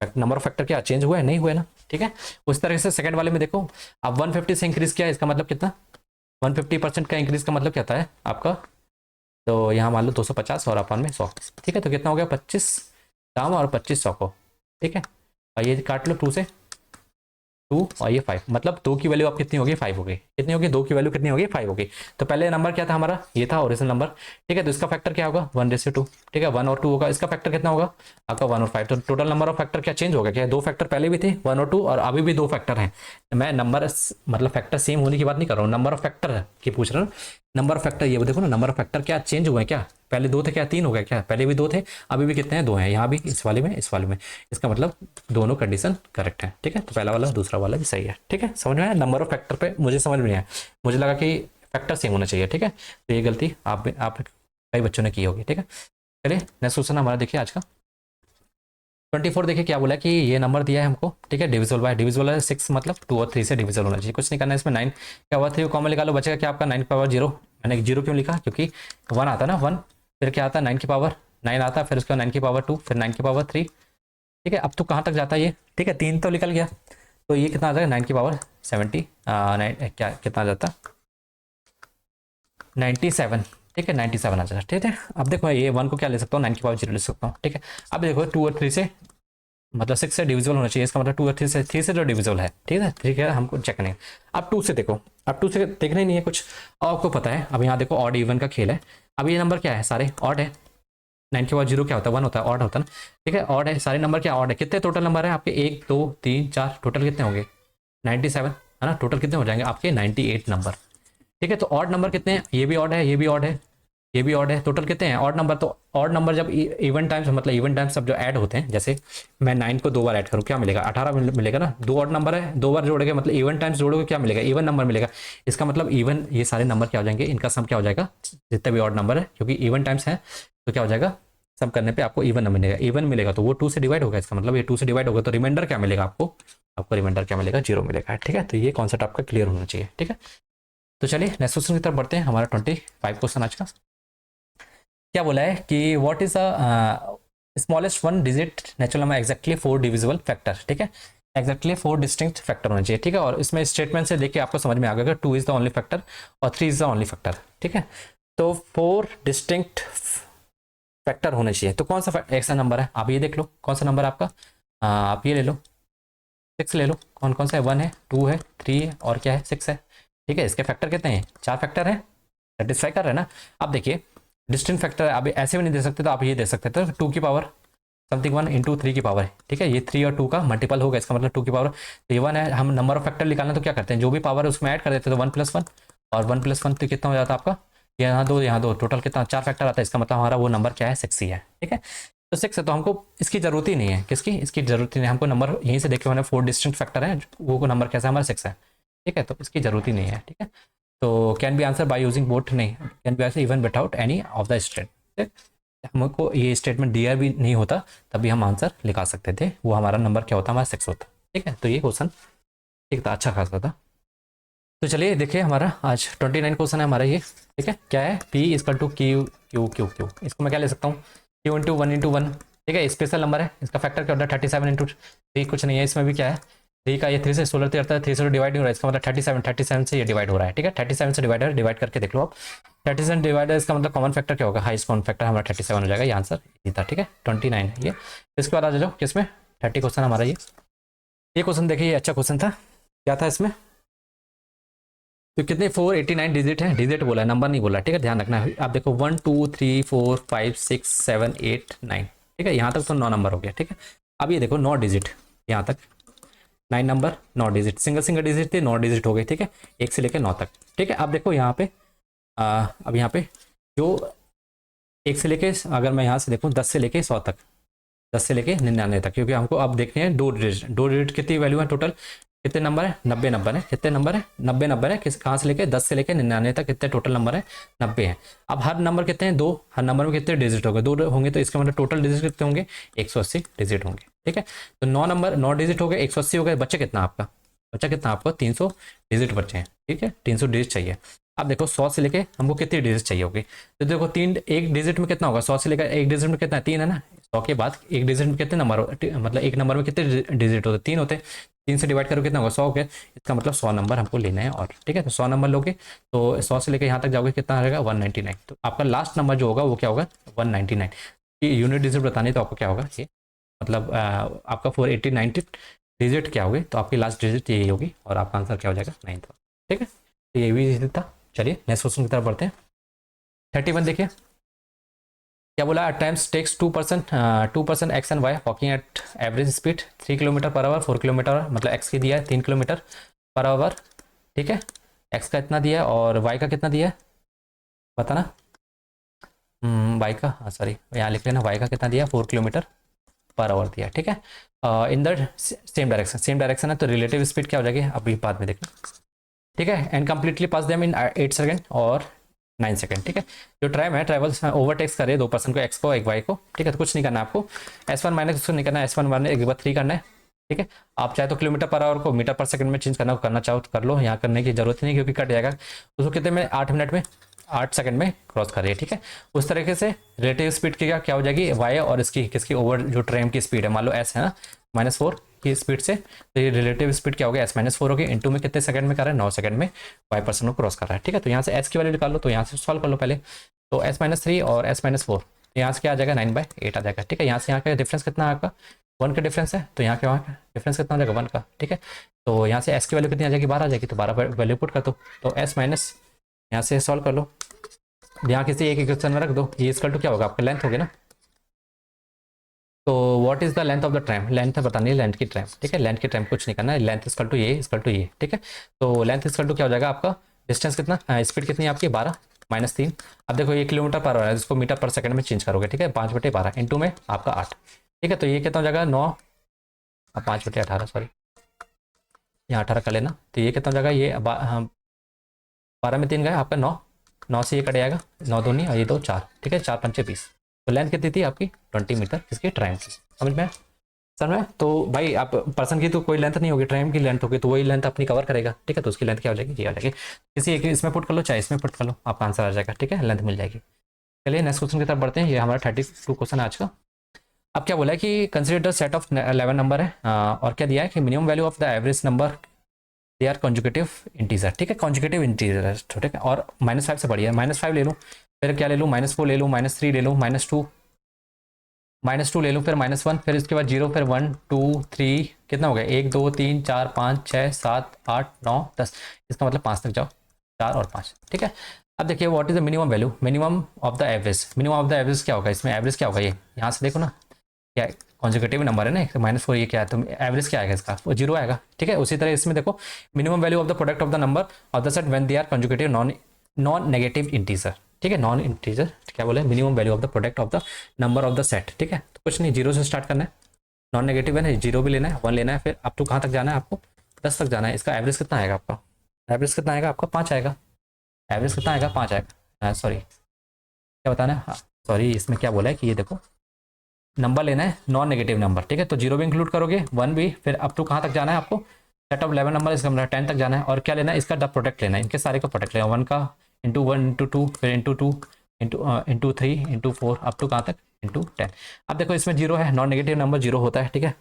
नंबर ऑफ फैक्टर क्या चेंज हुआ है, नहीं हुआ है ना। ठीक है, उस तरह से सेकंड वाले में देखो, अब 150 से इंक्रीज किया, इसका मतलब कितना, 150% का इंक्रीज का मतलब क्या था है आपका, तो यहाँ मान लो 250 और अपन में 100। ठीक है, तो कितना हो गया, 25 दाम और 2500 को। ठीक है, और ये काट लो 2 से, 2 और ये 5, मतलब 2 की वैल्यू अब कितनी होगी, 5 हो गई। कितनी होगी, 2 की वैल्यू कितनी होगी, 5 होगी। तो पहले नंबर क्या था हमारा, ये था ओरिजिनल नंबर। ठीक है, तो इसका फैक्टर क्या होगा, 1/2। ठीक है, 1 और 2 होगा, इसका फैक्टर कितना होगा आपका, 1 और 5। तो टोटल नंबर ऑफ फैक्टर क्या चेंज होगा, क्या 2 फैक्टर पहले भी थे, 1 और 2, और अभी भी 2 फैक्टर हैं। मैं नंबर मतलब फैक्टर सेम होने की बात नहीं कर रहा हूँ, नंबर ऑफ फैक्टर की पूछ रहा हूँ। नंबर ऑफ फैक्टर ये देखो ना, नंबर ऑफ फैक्टर क्या चेंज हुए हैं क्या, पहले 2 थे क्या 3 हो गए क्या, पहले भी 2 थे, अभी भी कितने हैं, 2 हैं, यहाँ भी इस वाले में इस वाले में। इसका मतलब दोनों कंडीशन करेक्ट है। ठीक है, तो पहला वाला दूसरा वाला भी सही है। ठीक है, समझ में आया, नंबर ऑफ फैक्टर पे मुझे समझ में नहीं आया, मुझे लगा कि फैक्टर सेम होना चाहिए। ठीक है, तो ये गलती आप कई बच्चों ने की होगी। ठीक है, चलिए नेक्स्ट क्वेश्चन हमारा देखिए आज का 24। देखिए क्या बोला कि ये नंबर दिया है हमको। ठीक है, डिविजिबल बाय, डिविजिबल है 6, मतलब 2 और 3 से डिविजिबल होना चाहिए, कुछ नहीं करना है इसमें। 9 क्या हुआ, 3 कॉमन निकालो, बचेगा क्या आपका 9 की पावर 0। मैंने 0 क्यों लिखा, क्योंकि 1 आता ना 1, फिर क्या आता 9 की पावर 9 आता, फिर उसका 9 की पावर 2, फिर 9 की पावर 3। ठीक है, अब तो कहाँ तक जाता है ये, ठीक है 3 तो निकल गया, तो ये कितना आ जाएगा 9 की पावर 70, क्या कितना आ जाता 97। ठीक है, 97 आ जाएगा। ठीक है, अब देखो ये 1 को क्या ले सकता हूँ, 9 की पावर 0 ले सकता हूँ। ठीक है, अब देखो 2 और 3 से मतलब 6 से डिविजिबल होना चाहिए, इसका मतलब 2 और 3 से जो डिविजिबल है। ठीक है, ठीक है, हमको चेक नहीं। अब 2 से देखो, अब 2 से देखना ही नहीं है कुछ, और आपको पता है अब यहाँ देखो ऑड इवन का खेल है। अब ये नंबर क्या है, सारे ऑड है, 9 के बाद 0 क्या होता है, 1 होता है, ऑड होता है ना। ठीक है, ऑड है, सारे नंबर क्या ऑड है। कितने टोटल नंबर है आपके, 1 2 3 4, टोटल कितने होंगे 97 है ना, टोटल कितने हो जाएंगे आपके 98 नंबर। ठीक है, तो ऑड नंबर कितने हैं, ये भी ऑड है, ये भी ऑड है, ये भी ऑड है, टोटल कितने हैं ऑड नंबर। तो ऑड नंबर जब इवन टाइम्स मतलब इवन टाइम्स सब जो ऐड होते हैं, जैसे मैं 9 को 2 बार ऐड करूँ क्या मिलेगा, 18 मिलेगा ना। 2 ऑड नंबर है, 2 बार जोड़ोगे मतलब इवन टाइम्स जोड़ोगे क्या मिलेगा, इवन नंबर मिलेगा। इसका मतलब इवन ये सारे नंबर क्या हो जाएंगे, इनका सम क्या हो जाएगा, जितने भी ऑड नंबर है, क्योंकि इवन टाइम्स है तो क्या हो जाएगा, सम करने पे आपको इवन मिलेगा। इवन मिलेगा तो वो 2 से डिवाइड होगा, इसका मतलब ये 2 से डिवाइड होगा, तो रिमाइंडर क्या मिलेगा आपको, आपको रिमाइंडर क्या मिलेगा, 0 मिलेगा। ठीक है, तो ये कॉन्सेप्ट आपका क्लियर होना चाहिए। ठीक है, तो चलिए नेक्स्ट क्वेश्चन की तरफ बढ़ते हैं, हमारा 25 क्वेश्चन आज का। क्या बोला है कि what is the smallest 1 digit natural number exactly 4 divisible factor. ठीक है, एग्जैक्टली 4 डिस्टिंक्ट फैक्टर होना चाहिए। ठीक है, और इसमें स्टेटमेंट से देखिए आपको समझ में आ गया, 2 इज द ओनली फैक्टर और 3 इज द ओनली फैक्टर। ठीक है, तो 4 डिस्टिंक्ट फैक्टर होने चाहिए। तो कौन सा ऐसा नंबर है, आप ये देख लो कौन सा नंबर है आपका, आप ये ले लो 6 ले लो, कौन कौन सा है, 1 है 2 है 3 है और क्या है 6 है। ठीक है, इसके फैक्टर कितने हैं, 4 फैक्टर है, सेटिस्फाई कर रहे हैं ना। अब देखिए डिस्टिंक्ट फैक्टर आप ऐसे भी नहीं दे सकते, तो आप ये दे सकते थे 2 की पावर समथिंग 1 इंटू 3 की पावर है। ठीक है, ये 3 और 2 का मल्टीपल होगा, इसका मतलब 2 की पावर, तो ये 1 है। हम नंबर ऑफ फैक्टर निकालना तो क्या करते हैं, जो भी पावर है उसमें ऐड कर देते हैं, तो 1 + 1 और 1 + 1 तो कितना हो जाता है आपका, यहाँ 2 यहाँ 2, टोटल कितना 4 फैक्टर आता है। इसका मतलब हमारा वो नंबर क्या है 6 ही है। ठीक है, तो 6 है, तो हमको इसकी जरूरत ही नहीं है, किसकी, इसकी जरूरत ही नहीं, हमको नंबर यहीं से देखे मैंने 4 डिस्टिंक्ट फैक्टर है, वो नंबर कैसा है हमारा 6 है। ठीक है, तो इसकी जरूरत ही नहीं है। ठीक है, तो can be answer by using both, नहीं can be answer even without any of the state. हमको ये स्टेटमेंट दिया भी नहीं होता तभी हम आंसर लिखा सकते थे, वो हमारा नंबर क्या होता, हमारा 6 होता। ठीक है, तो ये क्वेश्चन एक था, अच्छा खासा था। तो चलिए देखिए हमारा आज 29 क्वेश्चन है हमारा ये। ठीक है, क्या है, P equal to q q q q, इसको मैं क्या ले सकता हूँ, Q इंटू 1 इंटू 1। ठीक है, स्पेशल नंबर है, इसका फैक्टर क्या होता है 37 इंटू 3, कुछ नहीं है इसमें भी, क्या है 3 का ये 3 से 16 आता है, 3 से डिवाइड नहीं हो रहा है, इसका मतलब 37 से ये डिवाइड हो रहा है। ठीक है, 37 से डिवाइड करके देख लो आप, 37 डिवाइड, इसका मतलब कॉमन फैक्टर क्या होगा, हाईएस्ट कॉमन फैक्टर हमारा 37 हो जाएगा, ये आंसर ये था। ठीक है, 29 है ये। इसके बाद आ जाओ किसमें, 30 क्वेश्चन हमारा ये क्वेश्चन देखिए, ये अच्छा क्वेश्चन था। क्या था इसमें, तो कितने 489 डिजिट है, डिजिट बोला है, नंबर नहीं बोला। ठीक है, ध्यान रखना है। आप देखो 1 2 3 4 5 6 7 8 9। ठीक है, यहाँ तक तो 9 नंबर हो गया। ठीक है, अब ये देखो 9 डिजिट, यहाँ तक 9 नंबर 9 डिजिट, सिंगल डिजिट थे 9 डिजिट हो गए। ठीक है, 1 से लेकर 9 तक। ठीक है, अब देखो यहाँ पे अब यहाँ पे जो 1 से लेके, अगर मैं यहाँ से देखूँ 10 से लेके 100 तक, 10 से लेके 99 तक, क्योंकि हमको अब देखने हैं 2 डिजिट कितनी वैल्यू है टोटल, कितने नंबर है? 90 नंबर है। कितने नंबर है? 90 नंबर है। किस कहाँ से लेके 10 से लेके 99 तक कितने टोटल नंबर है? 90 है। अब हर नंबर कितने हैं? 2। हर नंबर में कितने डिजिट होंगे? 2 होंगे, तो इसका मतलब टोटल डिजिट कितने होंगे? 180 डिजिट होंगे। ठीक है, तो 9 नंबर 9 डिजिट हो गए, 180 हो गए, बच्चे कितना आपका? बच्चा कितना आपको? 300 डिजिट बचे हैं। ठीक है, 300 डिजिट चाहिए। अब देखो 100 से लेके हमको कितनी डिजिट चाहिए होगी? तो देखो तीन, एक डिजिट में कितना होगा? 100 से लेकर एक डिजिट में कितना है? 3 है ना। 100 के बाद एक डिजिट में कितने नंबर मतलब एक नंबर में कितने डिजिट होते? 3 होते। 3 से डिवाइड करो कितना होगा? 100 हो गया। इसका मतलब 100 नंबर हमको लेना है। और ठीक है, तो 100 नंबर लोगे तो 100 से लेकर यहाँ तक जाओगे, कितना आ जाएगा? 199। तो आपका लास्ट नंबर जो होगा वो क्या होगा? 199। ये यूनिट डिजिट बतानी, तो आपको क्या होगा ये, मतलब आपका 480 डिजिट क्या होगी? तो आपकी लास्ट डिजिट यही होगी और आपका आंसर क्या हो जाएगा? 9। ठीक है, तो ये भी इजी था। चलिए नेक्स्ट क्वेश्चन की तरफ बढ़ते हैं। 31 देखिए क्या बोला? Times takes 2% X and Y walking at average speed 3 kilometre per hour 4 kilometre, मतलब एक्स की दिया है 3 किलोमीटर पर आवर। ठीक है, एक्स का इतना दिया है और वाई का कितना दिया है बताना? वाई का, हाँ सॉरी यहाँ लिख लेना, वाई का कितना दिया? 4 किलोमीटर पर आवर दिया। ठीक है, इन द सेम डायरेक्शन है, तो रिलेटिव स्पीड क्या हो जाएगी अभी बाद में देखना। ठीक है, and completely pass them in 8 second और 9 सेकंड। ठीक है, जो ट्राइम है ट्रैवल्स ओवरटेक्स करे 2 पर्सन को, एक्स को एक वाई को। ठीक है, तो कुछ नहीं करना आपको, S1 माइनस उसको नहीं करना, S1 माइनस एक बार 3 करना है। ठीक है, आप चाहे तो किलोमीटर पर आवर को मीटर पर सेकंड में चेंज करना चाहो तो कर लो, यहाँ करने की जरूरत नहीं क्योंकि कट जाएगा। उसको कितने में? 8 मिनट में 8 सेकंड में क्रॉस कर रही है। ठीक है, उस तरीके से रिलेटिव स्पीड की क्या हो जाएगी? वाई और इसकी किसकी ओवर जो ट्रेन की स्पीड है, मान लो एस है ना -4 की स्पीड से, तो ये रिलेटिव स्पीड क्या हो गया? S-4 होगी। इनटू में कितने सेकंड में कर रहा है? 9 सेकंड में वाई पर्सन को क्रॉस कर रहा है। ठीक है, तो यहाँ से एस की वैल्यू निकाल लो, तो यहाँ से सॉल्व कर लो पहले। तो S-3 और S-4 यहाँ से क्या आ जाएगा? 9/8 आ जाएगा। ठीक है, यहाँ से यहाँ का डिफरेंस कितना है आपका? 1 का डिफरेंस है, तो यहाँ के वहाँ का डिफरेंस कितना हो जाएगा? 1 का। ठीक है, तो यहाँ से एस की वैल्यू कितनी आ जाएगी? 12 आ जाएगी, तो 12 वैल्यू पुट कर दो। तो एस माइनस यहाँ से सॉल्व कर लो, यहाँ किसी एक इक्वेशन में रख दो। ये इसका टू क्या होगा? आपका लेंथ होगी ना। तो what is the length of the tram? Length है बतानी है, लेंथ की ट्रैम। ठीक है, लेंथ की ट्रैम कुछ नहीं करना है, लेंथ इसकल टू ये इसकल टू ये। ठीक है, तो लेंथ इसकल टू क्या हो जाएगा आपका? डिस्टेंस कितना, स्पीड कितनी है आपकी? 12 -3। अब देखो ये किलोमीटर पर आवर है, जिसको मीटर पर सेकंड में चेंज करोगे। ठीक है, 5/12 इंटू में आपका 8। ठीक है, तो ये कितना हो जाएगा? 9। अब 5/18 सॉरी, यहाँ 18 कर लेना, तो ये कितना हो जाएगा? ये 12 में 3 गए आपका 9। 9 से ये कट जाएगा, 9 दूनी और ये 2 4। ठीक है, 4 पंचे 20। तो लेंथ कितनी थी आपकी? 20 मीटर इसकी ट्राइम की। समझ में सर में? तो भाई आप पर्सन की तो कोई लेंथ नहीं होगी, ट्राइम की लेंथ होगी, तो वही लेंथ अपनी कवर करेगा। ठीक है, तो उसकी लेंथ क्या हो जाएगी? ये आ जाएगी। किसी एक इसमें पुट कर लो, चाहे इसमें पुट कर लो, आपका आंसर आ जाएगा। ठीक है, लेंथ मिल जाएगी। चलिए नेक्स्ट क्वेश्चन की तरफ बढ़ते हैं। ये हमारा 32 क्वेश्चन है आज का। अब क्या बोला है कि कंसिडर सेट ऑफ 11 नंबर है, और क्या दिया है कि minimum value of the average number they are conjugative integer. ठीक है, कॉन्जुगेटिव इंटीजर है। ठीक है, और -5 से बढ़िया, -5 ले लूँ, फिर क्या ले लूँ? -4 ले लूँ, -3 ले लूँ, -2 ले लूँ, फिर -1, फिर इसके बाद 0, फिर 1 2 3 कितना हो गया? 1 2 3 4 5 6 7 8 9 10। इसका मतलब 5 तक जाओ, 4 और 5। ठीक है, अब देखिए what is the minimum value, minimum of the average. Minimum of the average क्या होगा? इसमें एवरेज क्या होगा? ये यहाँ से देखो ना, क्या कॉन्जुगेटिव नंबर है ना, -4 ये क्या है, तो एवरेज क्या आएगा इसका? वो 0 आएगा। ठीक है, उसी तरह इसमें देखो minimum value of the product of the number of the set when they are conjugative non negative integer. ठीक है, नॉन इंटीजर क्या बोले? Minimum value of the product of the number of the set. ठीक है, तो कुछ नहीं, 0 से स्टार्ट करना है, नॉन नेगेटिव है ना, 0 भी लेना है, 1 लेना है, फिर अप टू कहाँ तक जाना है आपको? 10 तक जाना है। इसका एवरेज कितना आएगा आपका? एवरेज कितना आएगा आपका? 5 आएगा। एवरेज कितना आएगा? 5 आएगा। सॉरी क्या बताना है? हाँ सॉरी, इसमें क्या बोला है कि ये देखो नंबर लेना है नॉन नेगेटिव नंबर। ठीक है, तो 0 भी इंक्लूड करोगे, 1 भी, फिर अप टू कहाँ तक जाना है आपको? सेट ऑफ 11 नंबर, इसका मतलब 10 तक जाना है। और क्या लेना है? इसका द प्रोडक्ट लेना है, इनके सारे का प्रोडक्ट लेना है। 1 का इंटू 1 इंटू 2, फिर into 2 into 3 into 4, up to कहाँ तक? इंटू 10। अब देखो इसमें 0 है, नॉन नेगेटिव नंबर 0 होता है। ठीक है,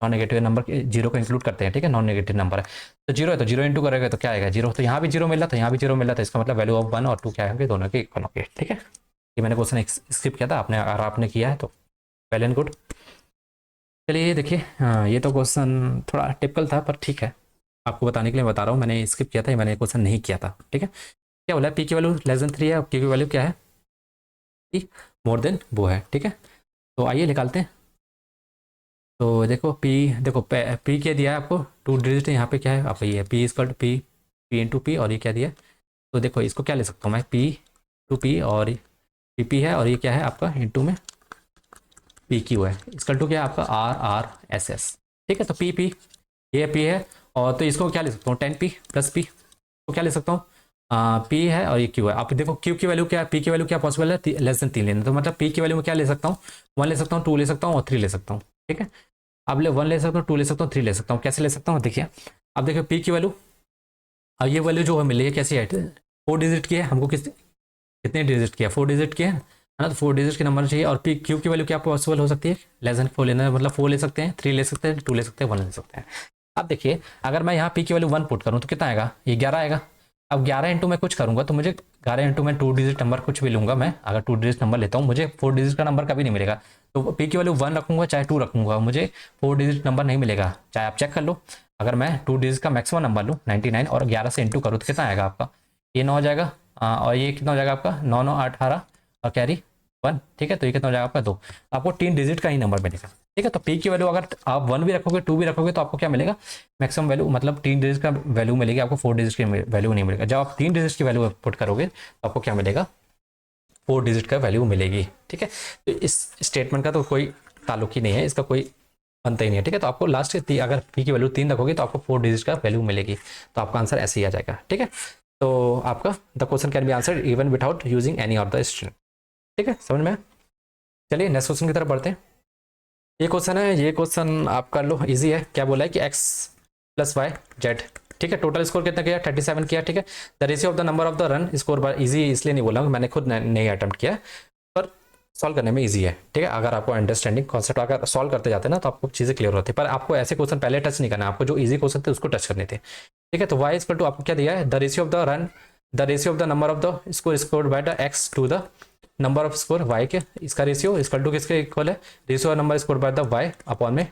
नॉन नेगेटिव नंबर 0 को इंक्लूड करते हैं। ठीक है, नॉन नेगेटिव नंबर है तो 0 है, तो 0 इंटू करेगा तो क्या आएगा? 0। तो यहाँ भी 0 मिल रहा था, यहाँ भी 0 मिल रहा था, इसका मतलब वैल्यू ऑफ 1 और 2 क्या होंगे? दोनों के इक्वल होंगे। ठीक है, ये मैंने क्वेश्चन स्किप किया था आपने, और आपने किया है तो वेल एंड गुड। चलिए देखिए, हाँ ये तो क्वेश्चन थोड़ा टिपिकल था, पर ठीक है, आपको बताने के लिए बता रहा हूँ, मैंने स्किप किया था, मैंने क्वेश्चन नहीं किया था। ठीक है, क्या बोला है? पी की वैल्यू <3 है, की वैल्यू क्या है? पी मोर देन वो है। ठीक है, तो आइए निकालते हैं। तो देखो पी, देखो पी क्या दिया है आपको? 2 डिजिट है, यहाँ पे क्या है आप? ये p equal to p into p, और ये क्या दिया है? तो देखो इसको क्या ले सकता हूँ मैं? पी टू पी, और पी है, और ये क्या है आपका? इंटू में पी क्यू है, इसका टू क्या है आपका? R r s s. ठीक है, तो पी ये पी है और तो इसको क्या ले सकता हूँ 10p प्लस p तो क्या ले सकता हूँ p है और ये q है। आप देखो q की वैल्यू क्या है, p की वैल्यू क्या पॉसिबल है, लेस देन 3 लेना। तो मतलब p की वैल्यू में क्या ले सकता हूँ 1 ले सकता हूँ, 2 ले सकता हूँ और 3 ले सकता हूँ। ठीक है, अब 1 ले सकता हूँ, 2 ले सकता हूँ, 3 ले सकता हूँ। कैसे ले सकता हूँ देखिए, अब देखिए p की वैल्यू, अब ये वैल्यू जो मिली है कैसी है 4 डिजिट की है, हमको कितने डिजिट की है 4 डिजिट की है ना। तो 4 डिजिट के नंबर चाहिए। और पी क्यू की वैल्यू क्या पॉसिबल हो सकती है, लेस देन 4 लेना है, मतलब 4 ले सकते हैं, 3 ले सकते हैं, 2 ले सकते हैं, 1 ले सकते हैं। अब देखिए अगर मैं यहाँ पी की वैल्यू 1 पुट करूँ तो कितना आएगा, ये 11 आएगा। अब 11 इंटू मैं कुछ करूंगा तो मुझे 11 इंटू मैं 2 डिजिट नंबर कुछ भी लूंगा, मैं अगर 2 डिजिट नंबर लेता हूँ मुझे 4 डिजिट का नंबर कभी नहीं मिलेगा। तो पी की वैल्यू 1 रखूंगा चाहे 2 रखूंगा, मुझे 4 डिजिट नंबर नहीं मिलेगा। चाहे आप चेक कर लो, अगर मैं 2 डिजिट का मैक्सिमम नंबर लूँ 99 और 11 से इंटू करूँ तो कितना आएगा आपका, ये 9 हो जाएगा। और ये कितना हो जाएगा आपका 9 9 18 और कैरी 1। ठीक है, तो ये कितना हो जाएगा आपका 2। आपको 3 डिजिट का ही नंबर मिलेगा। ठीक है, तो पी की वैल्यू अगर आप 1 भी रखोगे 2 भी रखोगे तो आपको क्या मिलेगा, मैक्सिमम वैल्यू मतलब 3 डिजिट का वैल्यू मिलेगी आपको, 4 डिजिट की वैल्यू नहीं मिलेगा। जब आप 3 डिजिट की वैल्यू पुट करोगे तो आपको क्या मिलेगा, 4 डिजिट का वैल्यू मिलेगी। ठीक है, तो इस स्टेटमेंट का तो कोई ताल्लुक ही नहीं है, इसका कोई बनता ही नहीं है। ठीक है, तो आपको लास्ट अगर पी की वैल्यू 3 रखोगे तो आपको 4 डिजिट का वैल्यू मिलेगी। तो आपका आंसर ऐसे ही आ जाएगा। ठीक है, तो आपका the question can be answered even without using any of the string. ठीक है, समझ में। चलिए नेक्स्ट क्वेश्चन की तरफ बढ़ते हैं। ये क्वेश्चन है, ये क्वेश्चन आप कर लो, इजी है। क्या बोला है कि x प्लस वाई जेड। ठीक है, टोटल स्कोर कितना किया 37 किया। ठीक है, the ratio of the number of the run score bar, easy इसलिए नहीं बोला मैंने, खुद नहीं अटेम्प्ट किया पर सॉल्व करने में इजी है। ठीक है, अगर आपको अंडरस्टैंडिंग कॉन्सेप्ट अगर सॉल्व करते जाते ना तो आपको चीज़ें क्लियर होती है। पर आपको ऐसे क्वेश्चन पहले टच नहीं करना, आपको जो इजी क्वेश्चन थे उसको टच करने थे। ठीक है, तो वाई इक्वल टू आपको क्या दिया है, the ratio of the run, the ratio of the number of the score scored by the X to the number of score Y के, इसका रेशियो इक्वल टू किसके इक्वल है, ratio of number score by the Y upon में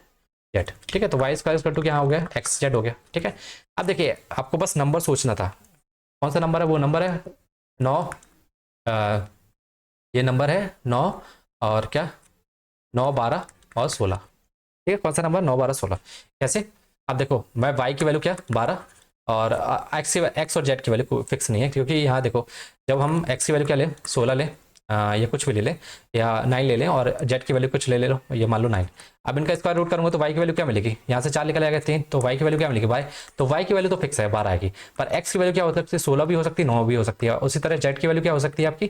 Z. ठीक है, तो Y square equal to क्या हो गया, एक्स जेड हो गया। ठीक है, अब देखिए आपको बस नंबर सोचना था, कौन सा नंबर है, वो नंबर है 9, ये नंबर है 9 और क्या 9 12 और 16। ठीक है, कौन सा नंबर 9 12 16। कैसे, अब देखो मैं वाई की वैल्यू क्या 12 और एक्स और जेड की वैल्यू फिक्स नहीं है, क्योंकि यहाँ देखो जब हम एक्स की वैल्यू क्या लें 16 लें, ये कुछ भी ले लें या 9 ले लें और जेड की वैल्यू कुछ ले लो, ये मान लो 9। अब इनका स्क्वायर रूट करूंगा तो वाई की वैल्यू क्या मिलेगी, यहाँ से 4 निकल आएगा 3, तो वाई की वैल्यू क्या मिलेगी वाई, तो वाई की वैल्यू तो फिक्स है 12 आएगी। पर एक्स की वैल्यू क्या हो सकती है 16 भी हो सकती है 9 भी हो सकती है। उसी तरह जेड की वैल्यू क्या हो सकती है आपकी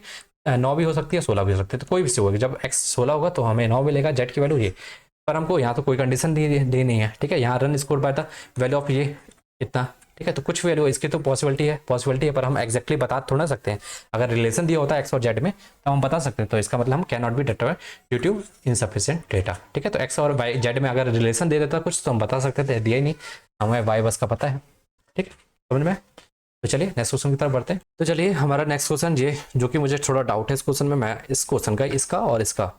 9 भी हो सकती है 16 भी हो सकती है। तो कोई भी होगी, जब एक्स 16 होगा तो हमें 9 मिलेगा जेड की वैल्यू ये। पर हमको यहाँ तो कोई कंडीशन दी नहीं है। ठीक है, यहाँ run score by the value of ये इतना। ठीक है, तो कुछ वैल्यू इसकी तो पॉसिबिलिटी है पर हम एक्जैक्टली बता थोड़ा ना सकते हैं। अगर रिलेशन दिया होता है एक्स और जेड में तो हम बता सकते हैं, तो इसका मतलब हम can not be determine due to insufficient data. ठीक है, तो एक्स और वाई जेड में अगर रिलेशन दे देता कुछ तो हम बता सकते थे, दिया ही नहीं, हमें वाई बस का पता है। ठीक है, समझ में। तो चलिए नेक्स्ट क्वेश्चन की तरफ बढ़ते हैं। तो चलिए हमारा नेक्स्ट क्वेश्चन ये, जो कि मुझे थोड़ा डाउट है इस क्वेश्चन में, मैं इस क्वेश्चन का इसका और इसका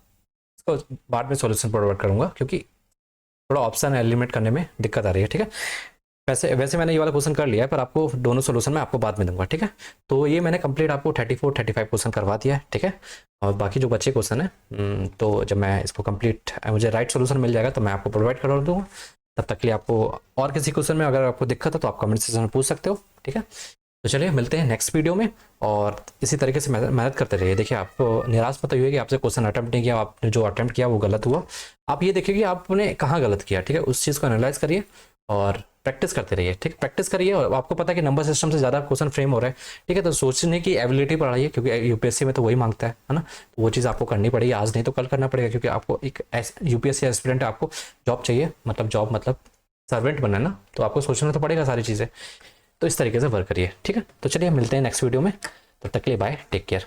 बाद में सॉल्यूशन प्रोवाइड करूंगा, क्योंकि थोड़ा ऑप्शन एलिमिनेट करने में दिक्कत आ रही है। ठीक है, वैसे मैंने ये वाला क्वेश्चन कर लिया है पर आपको दोनों सोल्यूशन मैं आपको बाद में दूंगा। ठीक है, तो ये मैंने कंप्लीट आपको 34-35 क्वेश्चन करवा दिया है। ठीक है, और बाकी जो बच्चे क्वेश्चन है तो जब मैं इसको कंप्लीट मुझे राइट सोल्यूशन मिल जाएगा तो मैं आपको प्रोवाइड करवा दूंगा। तब तक के लिए आपको और किसी क्वेश्चन में अगर आपको दिक्कत है तो आप कमेंट सेक्शन में पूछ सकते हो। ठीक है, तो चलिए मिलते हैं नेक्स्ट वीडियो में और इसी तरीके से मेहनत करते रहिए। देखिए आपको निराश मत होइए कि आपसे क्वेश्चन अटेम्प्ट नहीं किया, आपने जो अटेम्प्ट किया वो गलत हुआ। आप ये देखिए कि आपने कहाँ गलत किया। ठीक है, उस चीज़ को एनालाइज करिए और प्रैक्टिस करते रहिए। ठीक, प्रैक्टिस करिए और आपको पता है कि नंबर सिस्टम से ज़्यादा क्वेश्चन फ्रेम हो रहा है। ठीक है, तो सोचने की एबिलिटी बढ़ाइए, क्योंकि यूपीएससी में तो वही मांगता है ना, तो वो चीज़ आपको करनी पड़ेगी, आज नहीं तो कल करना पड़ेगा, क्योंकि आपको एक यूपीएससी एस्पिरेंट है, आपको जॉब चाहिए, मतलब जॉब मतलब सर्वेंट बनना है ना, तो आपको सोचना तो पड़ेगा सारी चीज़ें। तो इस तरीके से वर्क करिए। ठीक है, तो चलिए मिलते हैं नेक्स्ट वीडियो में, तब तक के लिए बाय, टेक केयर।